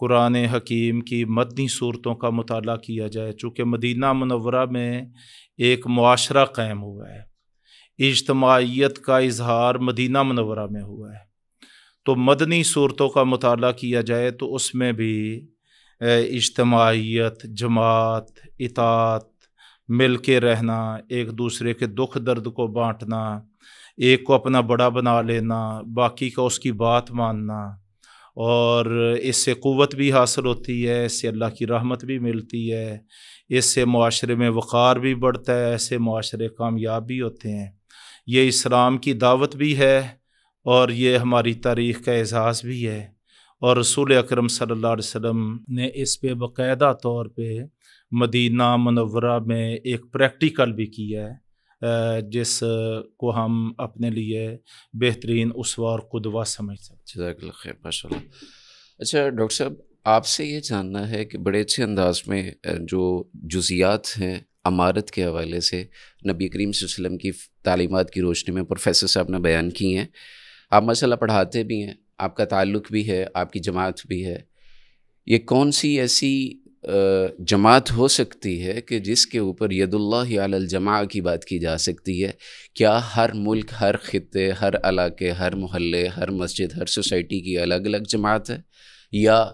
قرآن حکیم کی مدنی صورتوں کا مطالعہ کیا جائے، چونکہ مدینہ منورہ میں ایک معاشرہ قائم ہوا ہے، اجتماعیت کا اظہار مدینہ منورہ میں ہوا ہے، تو مدنی صورتوں کا مطالعہ کیا جائے تو اس میں بھی اجتماعیت، جماعت، اطاعت، مل کے رہنا، ایک دوسرے کے دکھ درد کو بانٹنا، ایک کو اپنا بڑا بنا لینا، باقی کا اس کی بات ماننا، اور اس سے قوت بھی حاصل ہوتی ہے، اس سے اللہ کی رحمت بھی ملتی ہے، اس سے معاشرے میں وقار بھی بڑھتا ہے، ایسے معاشرے کامیاب بھی ہوتے ہیں۔ یہ اسلام کی دعوت بھی ہے اور یہ ہماری تاریخ کا اعزاز بھی ہے، اور رسول اکرم صلی اللہ علیہ وسلم نے اس پہ باقاعدہ طور پہ مدینہ منورہ میں ایک پریکٹیکل بھی کیا ہے، جس کو ہم اپنے لیے بہترین اسوہ اور قدوہ سمجھ سکتے ہیں۔ جزاک اللہ خیر، ماشاء اللہ۔ اچھا ڈاکٹر صاحب، آپ سے یہ جاننا ہے کہ بڑے اچھے انداز میں جو جزیات ہیں امارت کے حوالے سے نبی کریم صلی اللہ علیہ وسلم کی تعلیمات کی روشنی میں پروفیسر صاحب نے بیان کی ہیں، آپ ماشاء اللہ پڑھاتے بھی ہیں، آپ کا تعلق بھی ہے، آپ کی جماعت بھی ہے، یہ کون سی ایسی جماعت ہو سکتی ہے کہ جس کے اوپر ید اللہ علی الجماع کی بات کی جا سکتی ہے؟ کیا ہر ملک، ہر خطے، ہر علاقے، ہر محلے، ہر مسجد، ہر سوسائٹی کی الگ الگ جماعت ہے، یا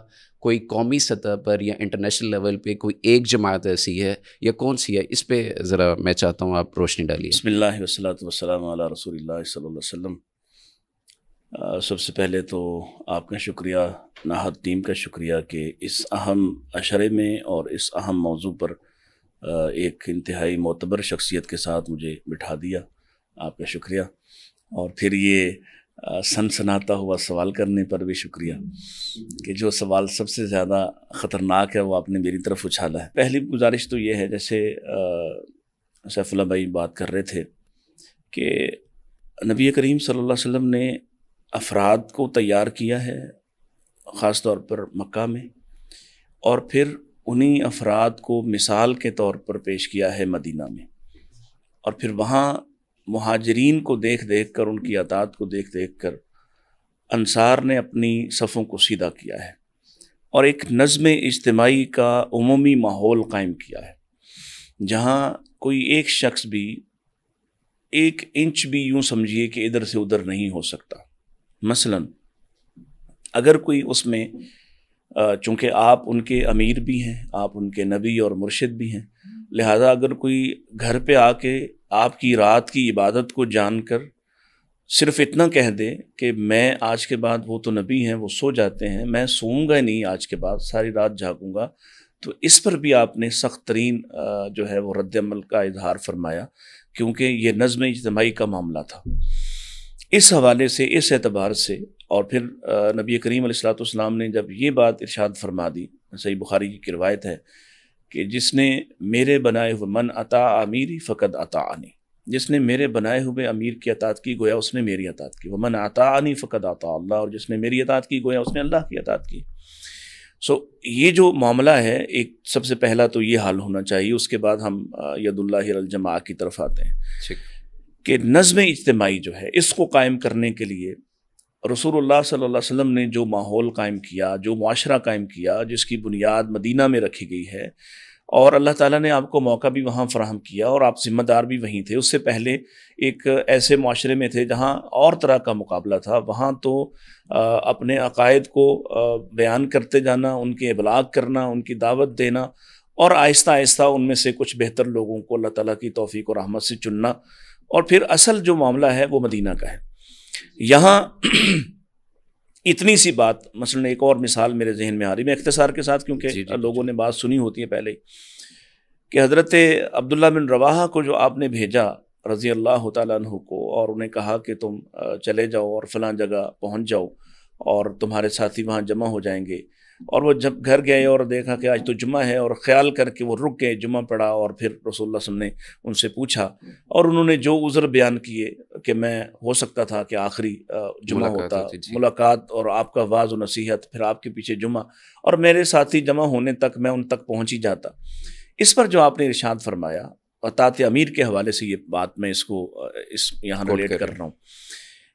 کوئی قومی سطح پر یا انٹرنیشنل لیول پہ کوئی ایک جماعت ایسی ہے، یا کون سی ہے؟ اس پہ ذرا میں چاہتا ہوں آپ روشنی ڈالیے۔ بسم اللہ والصلاۃ والسلام علی رسول اللہ صلی اللہ علیہ وسلم۔ سب سے پہلے تو آپ کا شکریہ، نہاد ٹیم کا شکریہ کہ اس اہم عشرے میں اور اس اہم موضوع پر ایک انتہائی معتبر شخصیت کے ساتھ مجھے بٹھا دیا، آپ کا شکریہ، اور پھر یہ سنسناتا ہوا سوال کرنے پر بھی شکریہ کہ جو سوال سب سے زیادہ خطرناک ہے وہ آپ نے میری طرف اچھالا ہے۔ پہلی گزارش تو یہ ہے، جیسے سیف اللہ بھائی بات کر رہے تھے کہ نبی کریم صلی اللہ علیہ وسلم نے افراد کو تیار کیا ہے خاص طور پر مکہ میں، اور پھر انہی افراد کو مثال کے طور پر پیش کیا ہے مدینہ میں، اور پھر وہاں مہاجرین کو دیکھ دیکھ کر، ان کی اطاعت کو دیکھ دیکھ کر انصار نے اپنی صفوں کو سیدھا کیا ہے اور ایک نظم اجتماعی کا عمومی ماحول قائم کیا ہے، جہاں کوئی ایک شخص بھی ایک انچ بھی یوں سمجھیے کہ ادھر سے ادھر نہیں ہو سکتا۔ مثلا اگر کوئی اس میں چونکہ آپ ان کے امیر بھی ہیں، آپ ان کے نبی اور مرشد بھی ہیں، لہذا اگر کوئی گھر پہ آ کے آپ کی رات کی عبادت کو جان کر صرف اتنا کہہ دے کہ میں آج کے بعد، وہ تو نبی ہیں، وہ سو جاتے ہیں، میں سوؤں گا نہیں آج کے بعد، ساری رات جاگوں گا، تو اس پر بھی آپ نے سخت ترین جو ہے وہ رد عمل کا اظہار فرمایا، کیونکہ یہ نظم اجتماعی کا معاملہ تھا۔ اس حوالے سے، اس اعتبار سے، اور پھر نبی کریم علیہ الصلوۃ والسلام نے جب یہ بات ارشاد فرما دی، صحیح بخاری کی روایت ہے کہ جس نے میرے بنائے ہوئے من اطاع امیری فقد اطاعنی، جس نے میرے بنائے ہوئے امیر کی اطاعت کی گویا اس نے میری اطاعت کی، ومن اطاعنی فقد اطاع اللہ، اور جس نے میری اطاعت کی گویا اس نے اللہ کی اطاعت کی۔ یہ جو معاملہ ہے، ایک سب سے پہلا تو یہ حال ہونا چاہیے، اس کے بعد ہم ید اللہ علی الجماع کی طرف آتے ہیں کہ نظم اجتماعی جو ہے، اس کو قائم کرنے کے لیے رسول اللہ صلی اللہ علیہ وسلم نے جو ماحول قائم کیا، جو معاشرہ قائم کیا، جس کی بنیاد مدینہ میں رکھی گئی ہے، اور اللہ تعالیٰ نے آپ کو موقع بھی وہاں فراہم کیا اور آپ ذمہ دار بھی وہیں تھے۔ اس سے پہلے ایک ایسے معاشرے میں تھے جہاں اور طرح کا مقابلہ تھا، وہاں تو اپنے عقائد کو بیان کرتے جانا، ان کے ابلاغ کرنا، ان کی دعوت دینا، اور آہستہ آہستہ ان میں سے کچھ بہتر لوگوں کو اللہ تعالیٰ کی توفیق اور رحمت سے چننا، اور پھر اصل جو معاملہ ہے وہ مدینہ کا ہے۔ یہاں اتنی سی بات، مثلا ایک اور مثال میرے ذہن میں آ رہی، میں اختصار کے ساتھ، کیونکہ لوگوں نے بات سنی ہوتی ہے پہلے، کہ حضرت عبداللہ بن رواحہ کو جو آپ نے بھیجا رضی اللہ تعالیٰ عنہ کو، اور انہیں کہا کہ تم چلے جاؤ اور فلاں جگہ پہنچ جاؤ اور تمہارے ساتھی وہاں جمع ہو جائیں گے، اور وہ جب گھر گئے اور دیکھا کہ آج تو جمعہ ہے، اور خیال کر کے وہ رک گئے، جمعہ پڑھا، اور پھر رسول اللہ صلی اللہ علیہ وسلم نے ان سے پوچھا، اور انہوں نے جو عذر بیان کیے کہ میں ہو سکتا تھا کہ آخری جمعہ ہوتا، ملاقات اور آپ کا واعظ و نصیحت، پھر آپ کے پیچھے جمعہ، اور میرے ساتھی جمع ہونے تک میں ان تک پہنچ ہی جاتا۔ اس پر جو آپ نے ارشاد فرمایا، اطاعت امیر کے حوالے سے یہ بات میں اس کو یہاں ریلیٹ کر رہا ہوں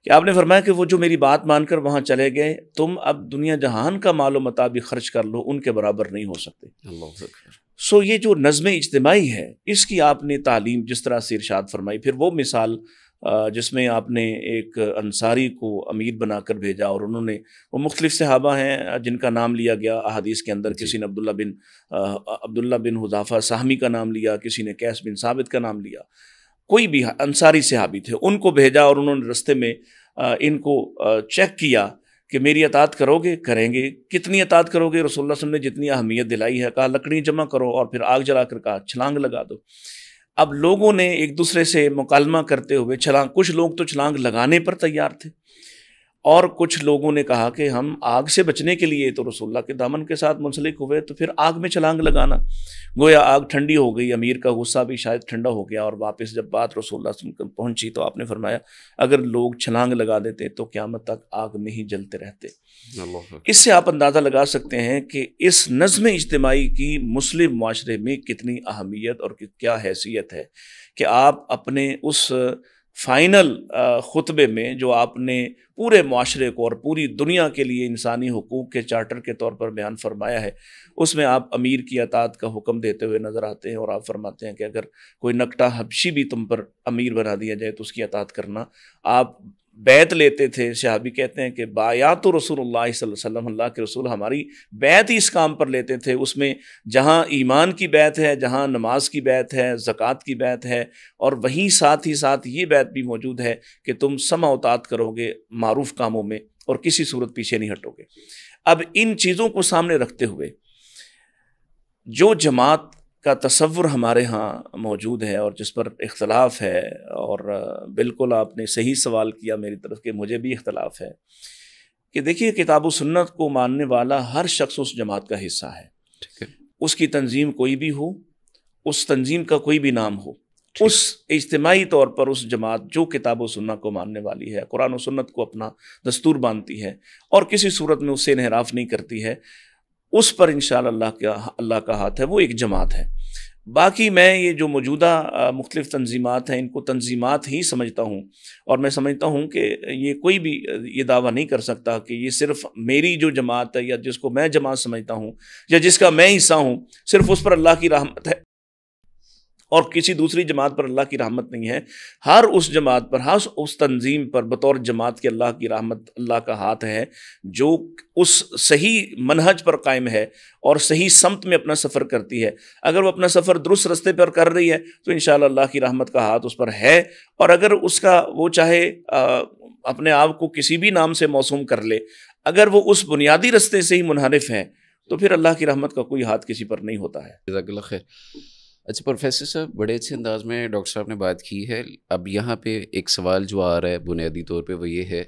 کہ آپ نے فرمایا کہ وہ جو میری بات مان کر وہاں چلے گئے، تم اب دنیا جہان کا مال و متاع بھی خرچ کر لو، ان کے برابر نہیں ہو سکتے۔ اللہ اکبر۔ سو یہ جو نظم اجتماعی ہے، اس کی آپ نے تعلیم جس طرح سے ارشاد فرمائی، پھر وہ مثال جس میں آپ نے ایک انصاری کو امیر بنا کر بھیجا، اور انہوں نے، وہ مختلف صحابہ ہیں جن کا نام لیا گیا احادیث کے اندر، کسی نے عبداللہ بن حذافہ سہمی کا نام لیا، کسی نے قیس بن ثابت کا نام لیا، کوئی بھی انصاری صحابی تھے، ان کو بھیجا، اور انہوں نے رستے میں ان کو چیک کیا کہ میری اطاعت کرو گے؟ کریں گے۔ کتنی اطاعت کرو گے؟ رسول اللہ صلی اللہ علیہ وسلم نے جتنی اہمیت دلائی ہے، کہا لکڑی جمع کرو، اور پھر آگ جلا کر کہا چھلانگ لگا دو۔ اب لوگوں نے ایک دوسرے سے مکالمہ کرتے ہوئے کچھ لوگ تو چھلانگ لگانے پر تیار تھے، اور کچھ لوگوں نے کہا کہ ہم آگ سے بچنے کے لیے تو رسول اللہ کے دامن کے ساتھ منسلک ہوئے، تو پھر آگ میں چھلانگ لگانا، گویا آگ ٹھنڈی ہو گئی، امیر کا غصہ بھی شاید ٹھنڈا ہو گیا، اور واپس جب بات رسول اللہ صلی اللہ علیہ وسلم پہنچی تو آپ نے فرمایا اگر لوگ چھلانگ لگا دیتے تو قیامت تک آگ میں ہی جلتے رہتے۔ اس سے آپ اندازہ لگا سکتے ہیں کہ اس نظم اجتماعی کی مسلم معاشرے میں کتنی اہمیت اور کیا حیثیت ہے، کہ آپ اپنے اس فائنل خطبے میں جو آپ نے پورے معاشرے کو اور پوری دنیا کے لیے انسانی حقوق کے چارٹر کے طور پر بیان فرمایا ہے، اس میں آپ امیر کی اطاعت کا حکم دیتے ہوئے نظر آتے ہیں، اور آپ فرماتے ہیں کہ اگر کوئی نکٹا حبشی بھی تم پر امیر بنا دیا جائے تو اس کی اطاعت کرنا۔ آپ بیعت لیتے تھے، صحابی کہتے ہیں کہ بایعت رسول اللہ صلی اللہ علیہ وسلم، اللہ کے رسول ہماری بیعت ہی اس کام پر لیتے تھے، اس میں جہاں ایمان کی بیعت ہے، جہاں نماز کی بیعت ہے، زکوٰۃ کی بیعت ہے، اور وہیں ساتھ ہی ساتھ یہ بیعت بھی موجود ہے کہ تم سمع و طاعت کرو گے معروف کاموں میں، اور کسی صورت پیچھے نہیں ہٹو گے۔ اب ان چیزوں کو سامنے رکھتے ہوئے جو جماعت کا تصور ہمارے ہاں موجود ہے اور جس پر اختلاف ہے، اور بالکل آپ نے صحیح سوال کیا میری طرف کہ مجھے بھی اختلاف ہے، کہ دیکھیے کتاب و سنت کو ماننے والا ہر شخص اس جماعت کا حصہ ہے، اس کی تنظیم کوئی بھی ہو، اس تنظیم کا کوئی بھی نام ہو، اس اجتماعی طور پر اس جماعت جو کتاب و سنت کو ماننے والی ہے، قرآن و سنت کو اپنا دستور مانتی ہے اور کسی صورت میں اس سے انحراف نہیں کرتی ہے، اس پر انشاءاللہ اللہ کا ہاتھ ہے، وہ ایک جماعت ہے۔ باقی میں یہ جو موجودہ مختلف تنظیمات ہیں ان کو تنظیمات ہی سمجھتا ہوں، اور میں سمجھتا ہوں کہ یہ کوئی بھی یہ دعویٰ نہیں کر سکتا کہ یہ صرف میری جو جماعت ہے یا جس کو میں جماعت سمجھتا ہوں یا جس کا میں حصہ ہوں صرف اس پر اللہ کی رحمت ہے اور کسی دوسری جماعت پر اللہ کی رحمت نہیں ہے۔ ہر اس جماعت پر، ہر اس تنظیم پر بطور جماعت کے اللہ کی رحمت، اللہ کا ہاتھ ہے، جو اس صحیح منہج پر قائم ہے اور صحیح سمت میں اپنا سفر کرتی ہے۔ اگر وہ اپنا سفر درست رستے پر کر رہی ہے تو انشاءاللہ اللہ کی رحمت کا ہاتھ اس پر ہے، اور اگر اس کا وہ چاہے اپنے آپ کو کسی بھی نام سے موسوم کر لے، اگر وہ اس بنیادی رستے سے ہی منحرف ہے تو پھر اللہ کی رحمت کا کوئی ہاتھ کسی پر نہیں ہوتا ہے۔ جزاک اللہ خیر۔ اچھا پروفیسر صاحب، بڑے اچھے انداز میں ڈاکٹر صاحب نے بات کی ہے۔ اب یہاں پہ ایک سوال جو آ رہا ہے بنیادی طور پہ وہ یہ ہے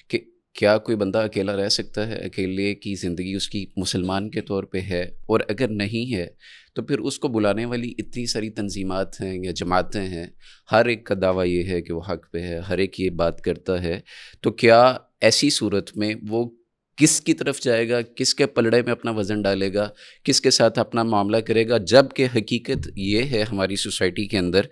کہ کیا کوئی بندہ اکیلا رہ سکتا ہے؟ اکیلے کی زندگی اس کی مسلمان کے طور پہ ہے، اور اگر نہیں ہے تو پھر اس کو بلانے والی اتنی ساری تنظیمات ہیں یا جماعتیں ہیں، ہر ایک کا دعویٰ یہ ہے کہ وہ حق پہ ہے، ہر ایک یہ بات کرتا ہے، تو کیا ایسی صورت میں وہ کس کی طرف جائے گا، کس کے پلڑے میں اپنا وزن ڈالے گا، کس کے ساتھ اپنا معاملہ کرے گا؟ جب کہ حقیقت یہ ہے ہماری سوسائٹی کے اندر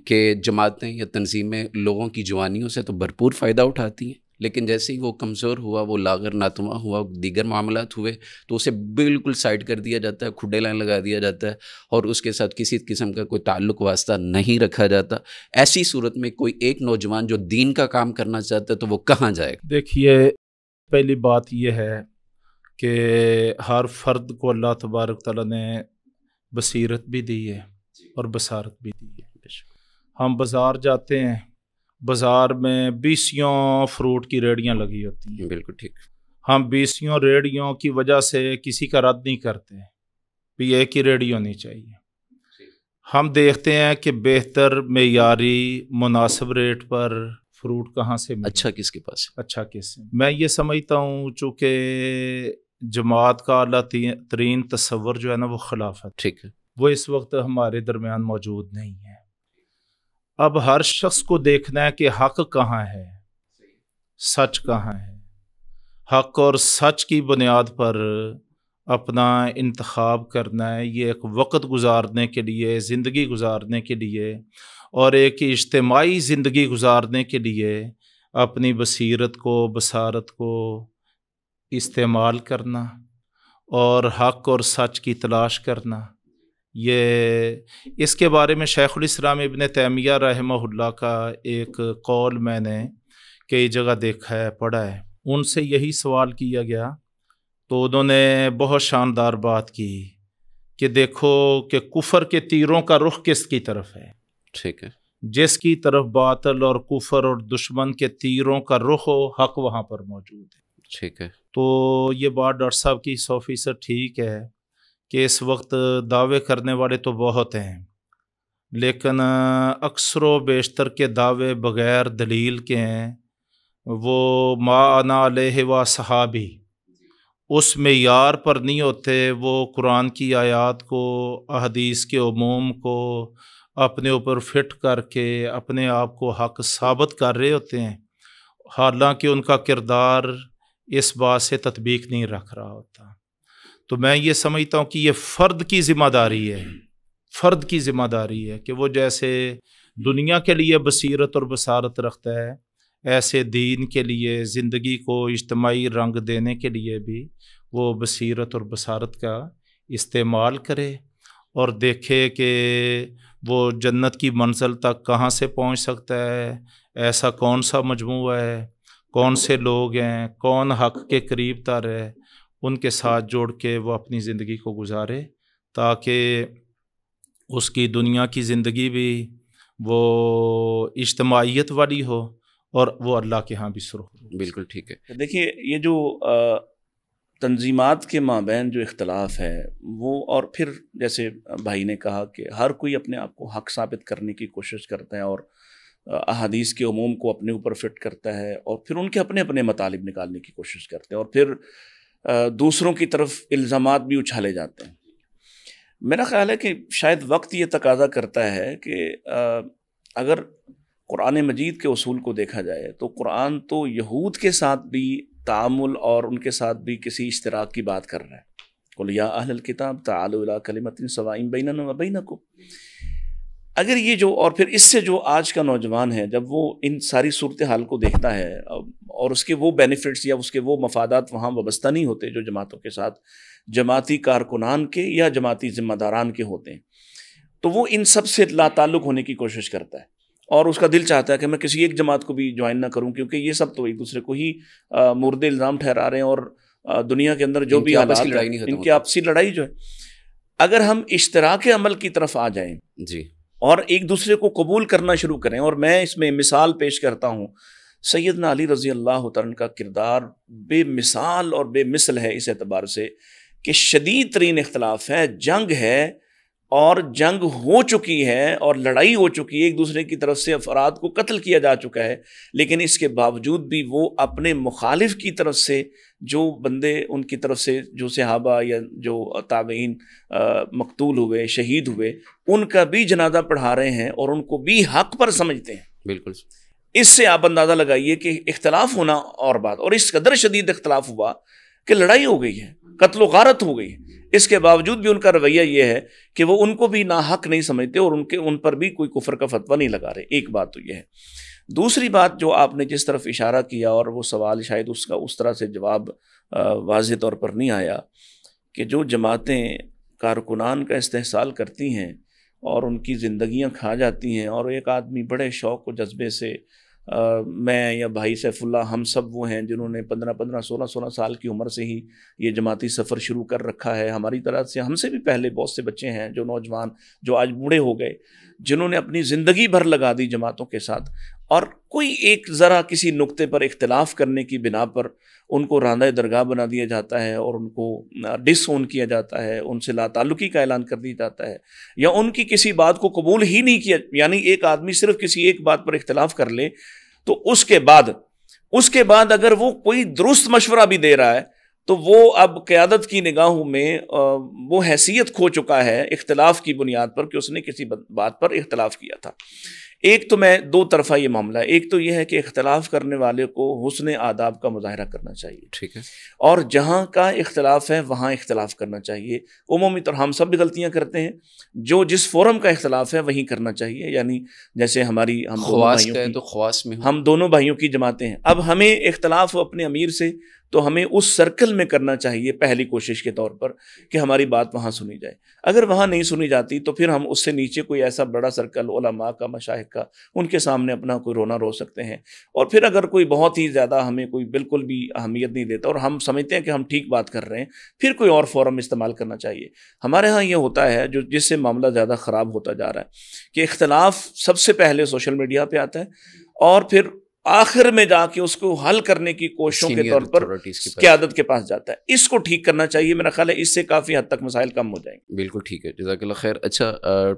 کہ جماعتیں یا تنظیمیں لوگوں کی جوانیوں سے تو بھرپور فائدہ اٹھاتی ہیں، لیکن جیسے ہی وہ کمزور ہوا، وہ لاغر ناتواں ہوا، دیگر معاملات ہوئے تو اسے بالکل سائڈ کر دیا جاتا ہے، کھڈے لائن لگا دیا جاتا ہے، اور اس کے ساتھ کسی قسم کا کوئی تعلق واسطہ نہیں رکھا جاتا۔ ایسی صورت میں کوئی ایک نوجوان جو دین کا کام کرنا چاہتا ہے تو وہ کہاں جائے گا؟ دیکھیے، پہلی بات یہ ہے کہ ہر فرد کو اللہ تبارک تعالیٰ نے بصیرت بھی دی ہے اور بصارت بھی دی ہے۔ ہم بازار جاتے ہیں، بازار میں 20 فروٹ کی ریڑیاں لگی ہوتی ہیں، بالکل ٹھیک۔ ہم 20 ریڑیوں کی وجہ سے کسی کا رد نہیں کرتے، بھی ایک ہی ریڑی ہونی چاہیے۔ ہم دیکھتے ہیں کہ بہتر معیاری مناسب ریٹ پر فروٹ کہاں سے ملے، اچھا کس کے پاس، اچھا کس سے۔ میں یہ سمجھتا ہوں چونکہ جماعت کا اعلیٰ ترین تصور جو ہے نا وہ خلافت، ٹھیک ہے، وہ اس وقت ہمارے درمیان موجود نہیں ہے۔ اب ہر شخص کو دیکھنا ہے کہ حق کہاں ہے، سچ کہاں ہے، حق اور سچ کی بنیاد پر اپنا انتخاب کرنا ہے۔ یہ ایک وقت گزارنے کے لیے، زندگی گزارنے کے لیے اور ایک اجتماعی زندگی گزارنے کے لیے اپنی بصیرت کو بصارت کو استعمال کرنا اور حق اور سچ کی تلاش کرنا، یہ اس کے بارے میں شیخ الاسلام ابن تیمیہ رحمہ اللہ کا ایک قول میں نے کئی جگہ دیکھا ہے، پڑھا ہے۔ ان سے یہی سوال کیا گیا تو انہوں نے بہت شاندار بات کی کہ دیکھو کہ کفر کے تیروں کا رخ کس کی طرف ہے، ٹھیک ہے، جس کی طرف باطل اور کفر اور دشمن کے تیروں کا رخ ہو، حق وہاں پر موجود ہے۔ ٹھیک ہے، تو یہ بات ڈاکٹر صاحب کی 100% ٹھیک ہے کہ اس وقت دعوے کرنے والے تو بہت ہیں، لیکن اکثر و بیشتر کے دعوے بغیر دلیل کے ہیں۔ وہ ما انا علیہ و صحابی اس معیار پر نہیں ہوتے، وہ قرآن کی آیات کو، احادیث کے عموم کو اپنے اوپر فٹ کر کے اپنے آپ کو حق ثابت کر رہے ہوتے ہیں، حالانکہ ان کا کردار اس بات سے تطبیق نہیں رکھ رہا ہوتا۔ تو میں یہ سمجھتا ہوں کہ یہ فرد کی ذمہ داری ہے، فرد کی ذمہ داری ہے کہ وہ جیسے دنیا کے لیے بصیرت اور بصارت رکھتا ہے، ایسے دین کے لیے، زندگی کو اجتماعی رنگ دینے کے لیے بھی وہ بصیرت اور بصارت کا استعمال کرے اور دیکھے کہ وہ جنت کی منزل تک کہاں سے پہنچ سکتا ہے، ایسا کون سا مجموعہ ہے، کون سے لوگ ہیں، کون حق کے قریب تر ہے، ان کے ساتھ جوڑ کے وہ اپنی زندگی کو گزارے تاکہ اس کی دنیا کی زندگی بھی وہ اجتماعیت والی ہو اور وہ اللہ کے ہاں بھی سرخ ہو۔ بالکل ٹھیک ہے۔ دیکھیے یہ جو تنظیمات کے مابین جو اختلاف ہے وہ، اور پھر جیسے بھائی نے کہا کہ ہر کوئی اپنے آپ کو حق ثابت کرنے کی کوشش کرتا ہے اور احادیث کے عموم کو اپنے اوپر فٹ کرتا ہے اور پھر ان کے اپنے اپنے مطالب نکالنے کی کوشش کرتے ہیں اور پھر دوسروں کی طرف الزامات بھی اچھالے جاتے ہیں۔ میرا خیال ہے کہ شاید وقت یہ تقاضا کرتا ہے کہ اگر قرآن مجید کے اصول کو دیکھا جائے تو قرآن تو یہود کے ساتھ بھی تعامل اور ان کے ساتھ بھی کسی اشتراک کی بات کر رہا ہے۔ قل یا اہل الکتاب تعالوا الی کلمۃ سواء بیننا وبینکم۔ اگر یہ جو، اور پھر اس سے جو آج کا نوجوان ہے جب وہ ان ساری صورتحال کو دیکھتا ہے اور اس کے وہ بینیفٹس یا اس کے وہ مفادات وہاں وابستہ نہیں ہوتے جو جماعتوں کے ساتھ جماعتی کارکنان کے یا جماعتی ذمہ داران کے ہوتے ہیں، تو وہ ان سب سے لا تعلق ہونے کی کوشش کرتا ہے اور اس کا دل چاہتا ہے کہ میں کسی ایک جماعت کو بھی جوائن نہ کروں، کیونکہ یہ سب تو ایک دوسرے کو ہی مورد الزام ٹھہرا رہے ہیں اور دنیا کے اندر جو بھی حالات ہیں ان کی آپسی لڑائی جو ہے، اگر ہم اشتراک عمل کی طرف آ جائیں جی اور ایک دوسرے کو قبول کرنا شروع کریں، اور میں اس میں مثال پیش کرتا ہوں، سیدنا علی رضی اللہ تعالیٰ کا کردار بے مثال اور بے مثل ہے اس اعتبار سے کہ شدید ترین اختلاف ہے، جنگ ہے اور جنگ ہو چکی ہے اور لڑائی ہو چکی ہے، ایک دوسرے کی طرف سے افراد کو قتل کیا جا چکا ہے، لیکن اس کے باوجود بھی وہ اپنے مخالف کی طرف سے جو بندے ان کی طرف سے جو صحابہ یا جو تابعین مقتول ہوئے، شہید ہوئے، ان کا بھی جنازہ پڑھا رہے ہیں اور ان کو بھی حق پر سمجھتے ہیں۔ بالکل، اس سے آپ اندازہ لگائیے کہ اختلاف ہونا اور بات، اور اس قدر شدید اختلاف ہوا کہ لڑائی ہو گئی ہے، قتل و غارت ہو گئی ہے، اس کے باوجود بھی ان کا رویہ یہ ہے کہ وہ ان کو بھی ناحق نہیں سمجھتے اور ان پر بھی کوئی کفر کا فتویٰ نہیں لگا رہے۔ ایک بات تو یہ ہے۔ دوسری بات جو آپ نے جس طرف اشارہ کیا، اور وہ سوال شاید اس کا اس طرح سے جواب واضح طور پر نہیں آیا، کہ جو جماعتیں کارکنان کا استحصال کرتی ہیں اور ان کی زندگیاں کھا جاتی ہیں، اور ایک آدمی بڑے شوق و جذبے سے، میں یا بھائی سیف اللہ، ہم سب وہ ہیں جنہوں نے 15 16 سال کی عمر سے ہی یہ جماعتی سفر شروع کر رکھا ہے۔ ہماری طرح سے، ہم سے بھی پہلے بہت سے بچے ہیں جو نوجوان جو آج بوڑھے ہو گئے، جنہوں نے اپنی زندگی بھر لگا دی جماعتوں کے ساتھ، اور کوئی ایک ذرا کسی نقطے پر اختلاف کرنے کی بنا پر ان کو راندہ درگاہ بنا دیا جاتا ہے اور ان کو ڈس اون کیا جاتا ہے، ان سے لا تعلقی کا اعلان کر دیا جاتا ہے، یا ان کی کسی بات کو قبول ہی نہیں کیا۔ یعنی ایک آدمی صرف کسی ایک بات پر اختلاف کر لے تو اس کے بعد اگر وہ کوئی درست مشورہ بھی دے رہا ہے تو وہ اب قیادت کی نگاہوں میں وہ حیثیت کھو چکا ہے اختلاف کی بنیاد پر کہ اس نے کسی بات پر اختلاف کیا تھا۔ ایک تو میں دو طرفہ یہ معاملہ ہے، ایک تو یہ ہے کہ اختلاف کرنے والے کو حسن آداب کا مظاہرہ کرنا چاہیے، ٹھیک ہے، اور جہاں کا اختلاف ہے وہاں اختلاف کرنا چاہیے۔ عمومی طور ہم سب بھی غلطیاں کرتے ہیں، جو جس فورم کا اختلاف ہے وہیں کرنا چاہیے، یعنی جیسے ہم دونوں خواص بھائیوں کا ہے کی تو خواص میں ہم دونوں بھائیوں کی جماعتیں ہیں، اب ہمیں اختلاف ہو اپنے امیر سے تو ہمیں اس سرکل میں کرنا چاہیے پہلی کوشش کے طور پر کہ ہماری بات وہاں سنی جائے۔ اگر وہاں نہیں سنی جاتی تو پھر ہم اس سے نیچے کوئی ایسا بڑا سرکل علماء کا، مشائخ کا، ان کے سامنے اپنا کوئی رونا رو سکتے ہیں۔ اور پھر اگر کوئی بہت ہی زیادہ ہمیں کوئی بالکل بھی اہمیت نہیں دیتا اور ہم سمجھتے ہیں کہ ہم ٹھیک بات کر رہے ہیں، پھر کوئی اور فورم استعمال کرنا چاہیے۔ ہمارے ہاں یہ ہوتا ہے جس سے معاملہ زیادہ خراب ہوتا جا رہا ہے کہ اختلاف سب سے پہلے سوشل میڈیا پہ آتا ہے اور پھر آخر میں جا کے اس کو حل کرنے کی کوششوں کے طور پر قیادت کے پاس جاتا ہے۔ اس کو ٹھیک کرنا چاہیے، میرا خیال ہے اس سے کافی حد تک مسائل کم ہو جائیں گے۔ بالکل ٹھیک ہے، جزاک اللہ خیر۔ اچھا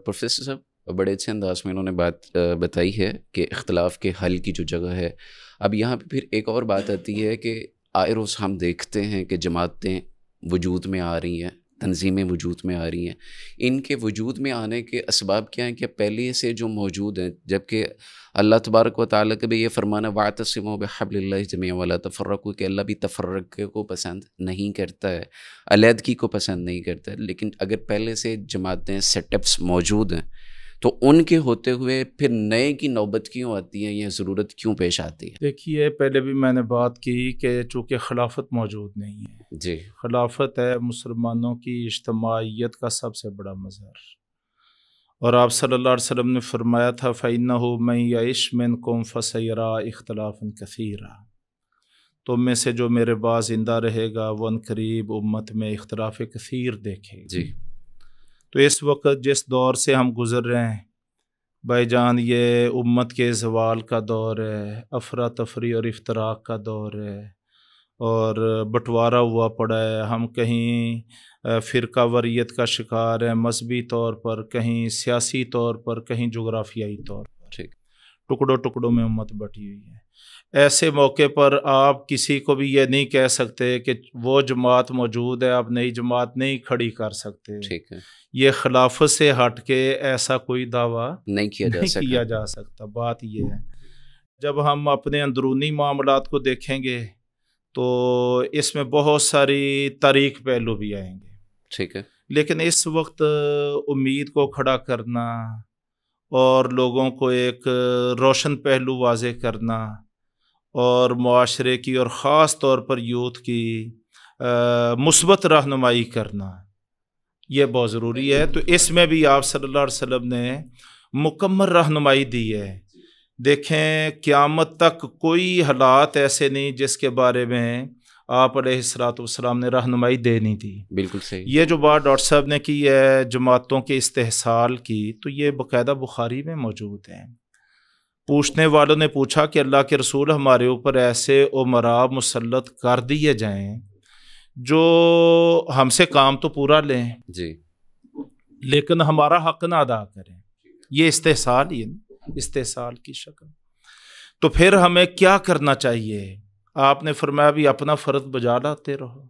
پروفیسر صاحب، بڑے اچھے انداز میں انہوں نے بات بتائی ہے کہ اختلاف کے حل کی جو جگہ ہے۔ اب یہاں پہ پھر ایک اور بات آتی ہے کہ آئے روز ہم دیکھتے ہیں کہ جماعتیں وجود میں آ رہی ہیں، تنظیمیں وجود میں آ رہی ہیں، ان کے وجود میں آنے کے اسباب کیا ہیں کہ پہلے سے جو موجود ہیں، جبکہ اللہ تبارک و تعالیٰ کا بھی یہ فرمانا واعتصموا بحبل اللہ جميعا ولا تفرقوا، کہ اللہ بھی تفرقے کو پسند نہیں کرتا ہے، علیحدگی کو پسند نہیں کرتا ہے۔ لیکن اگر پہلے سے جماعتیں سیٹ اپس موجود ہیں تو ان کے ہوتے ہوئے پھر نئے کی نوبت کیوں آتی ہے، یہ ضرورت کیوں پیش آتی ہے؟ دیکھیے، پہلے بھی میں نے بات کی کہ چونکہ خلافت موجود نہیں ہے، جی، خلافت ہے مسلمانوں کی اجتماعیت کا سب سے بڑا مظہر، اور آپ صلی اللہ علیہ وسلم نے فرمایا تھا فَإِنَّهُ مَن يَعِشْ مِنْكُمْ فَسَيَرَىٰ اخْتِلَافًا كَثِيرًا، تم میں سے جو میرے بعد زندہ رہے گا وہ عنقریب امت میں اختلاف کثیر دیکھے گا۔ جی، تو اس وقت جس دور سے ہم گزر رہے ہیں بھائی جان، یہ امت کے زوال کا دور ہے، افراتفری اور افتراق کا دور ہے، اور بٹوارا ہوا پڑا ہے۔ ہم کہیں فرقہ واریت کا شکار ہیں مذہبی طور پر، کہیں سیاسی طور پر، کہیں جغرافیائی طور پر، ٹھیک، ٹکڑوں ٹکڑوں میں امت بٹی ہوئی ہے۔ ایسے موقع پر آپ کسی کو بھی یہ نہیں کہہ سکتے کہ وہ جماعت موجود ہے، آپ نئی جماعت نہیں کھڑی کر سکتے۔ ٹھیک ہے، یہ خلافت سے ہٹ کے ایسا کوئی دعویٰ نہیں کیا جا سکتا۔ بات یہ ہے، جب ہم اپنے اندرونی معاملات کو دیکھیں گے تو اس میں بہت ساری تاریک پہلو بھی آئیں گے، ٹھیک ہے، لیکن اس وقت امید کو کھڑا کرنا اور لوگوں کو ایک روشن پہلو واضح کرنا اور معاشرے کی اور خاص طور پر یوتھ کی مثبت رہنمائی کرنا، یہ بہت ضروری ہے۔ تو اس میں بھی آپ صلی اللہ علیہ وسلم نے مکمل رہنمائی دی ہے۔ دیکھیں، قیامت تک کوئی حالات ایسے نہیں جس کے بارے میں آپ علیہ الصلوۃ والسلام نے رہنمائی دے نہیں دی۔ بالکل صحیح۔ یہ جو بات ڈاکٹر صاحب نے کی ہے جماعتوں کے استحصال کی، تو یہ باقاعدہ بخاری میں موجود ہے۔ پوچھنے والوں نے پوچھا کہ اللہ کے رسول، ہمارے اوپر ایسے امراء مسلط کر دیے جائیں جو ہم سے کام تو پورا لیں جی، لیکن ہمارا حق نہ ادا کریں، یہ استحصال ہی ہے نا، استحصال کی شکل۔ تو پھر ہمیں کیا کرنا چاہیے؟ آپ نے فرمایا بھی اپنا فرض بجا لاتے رہو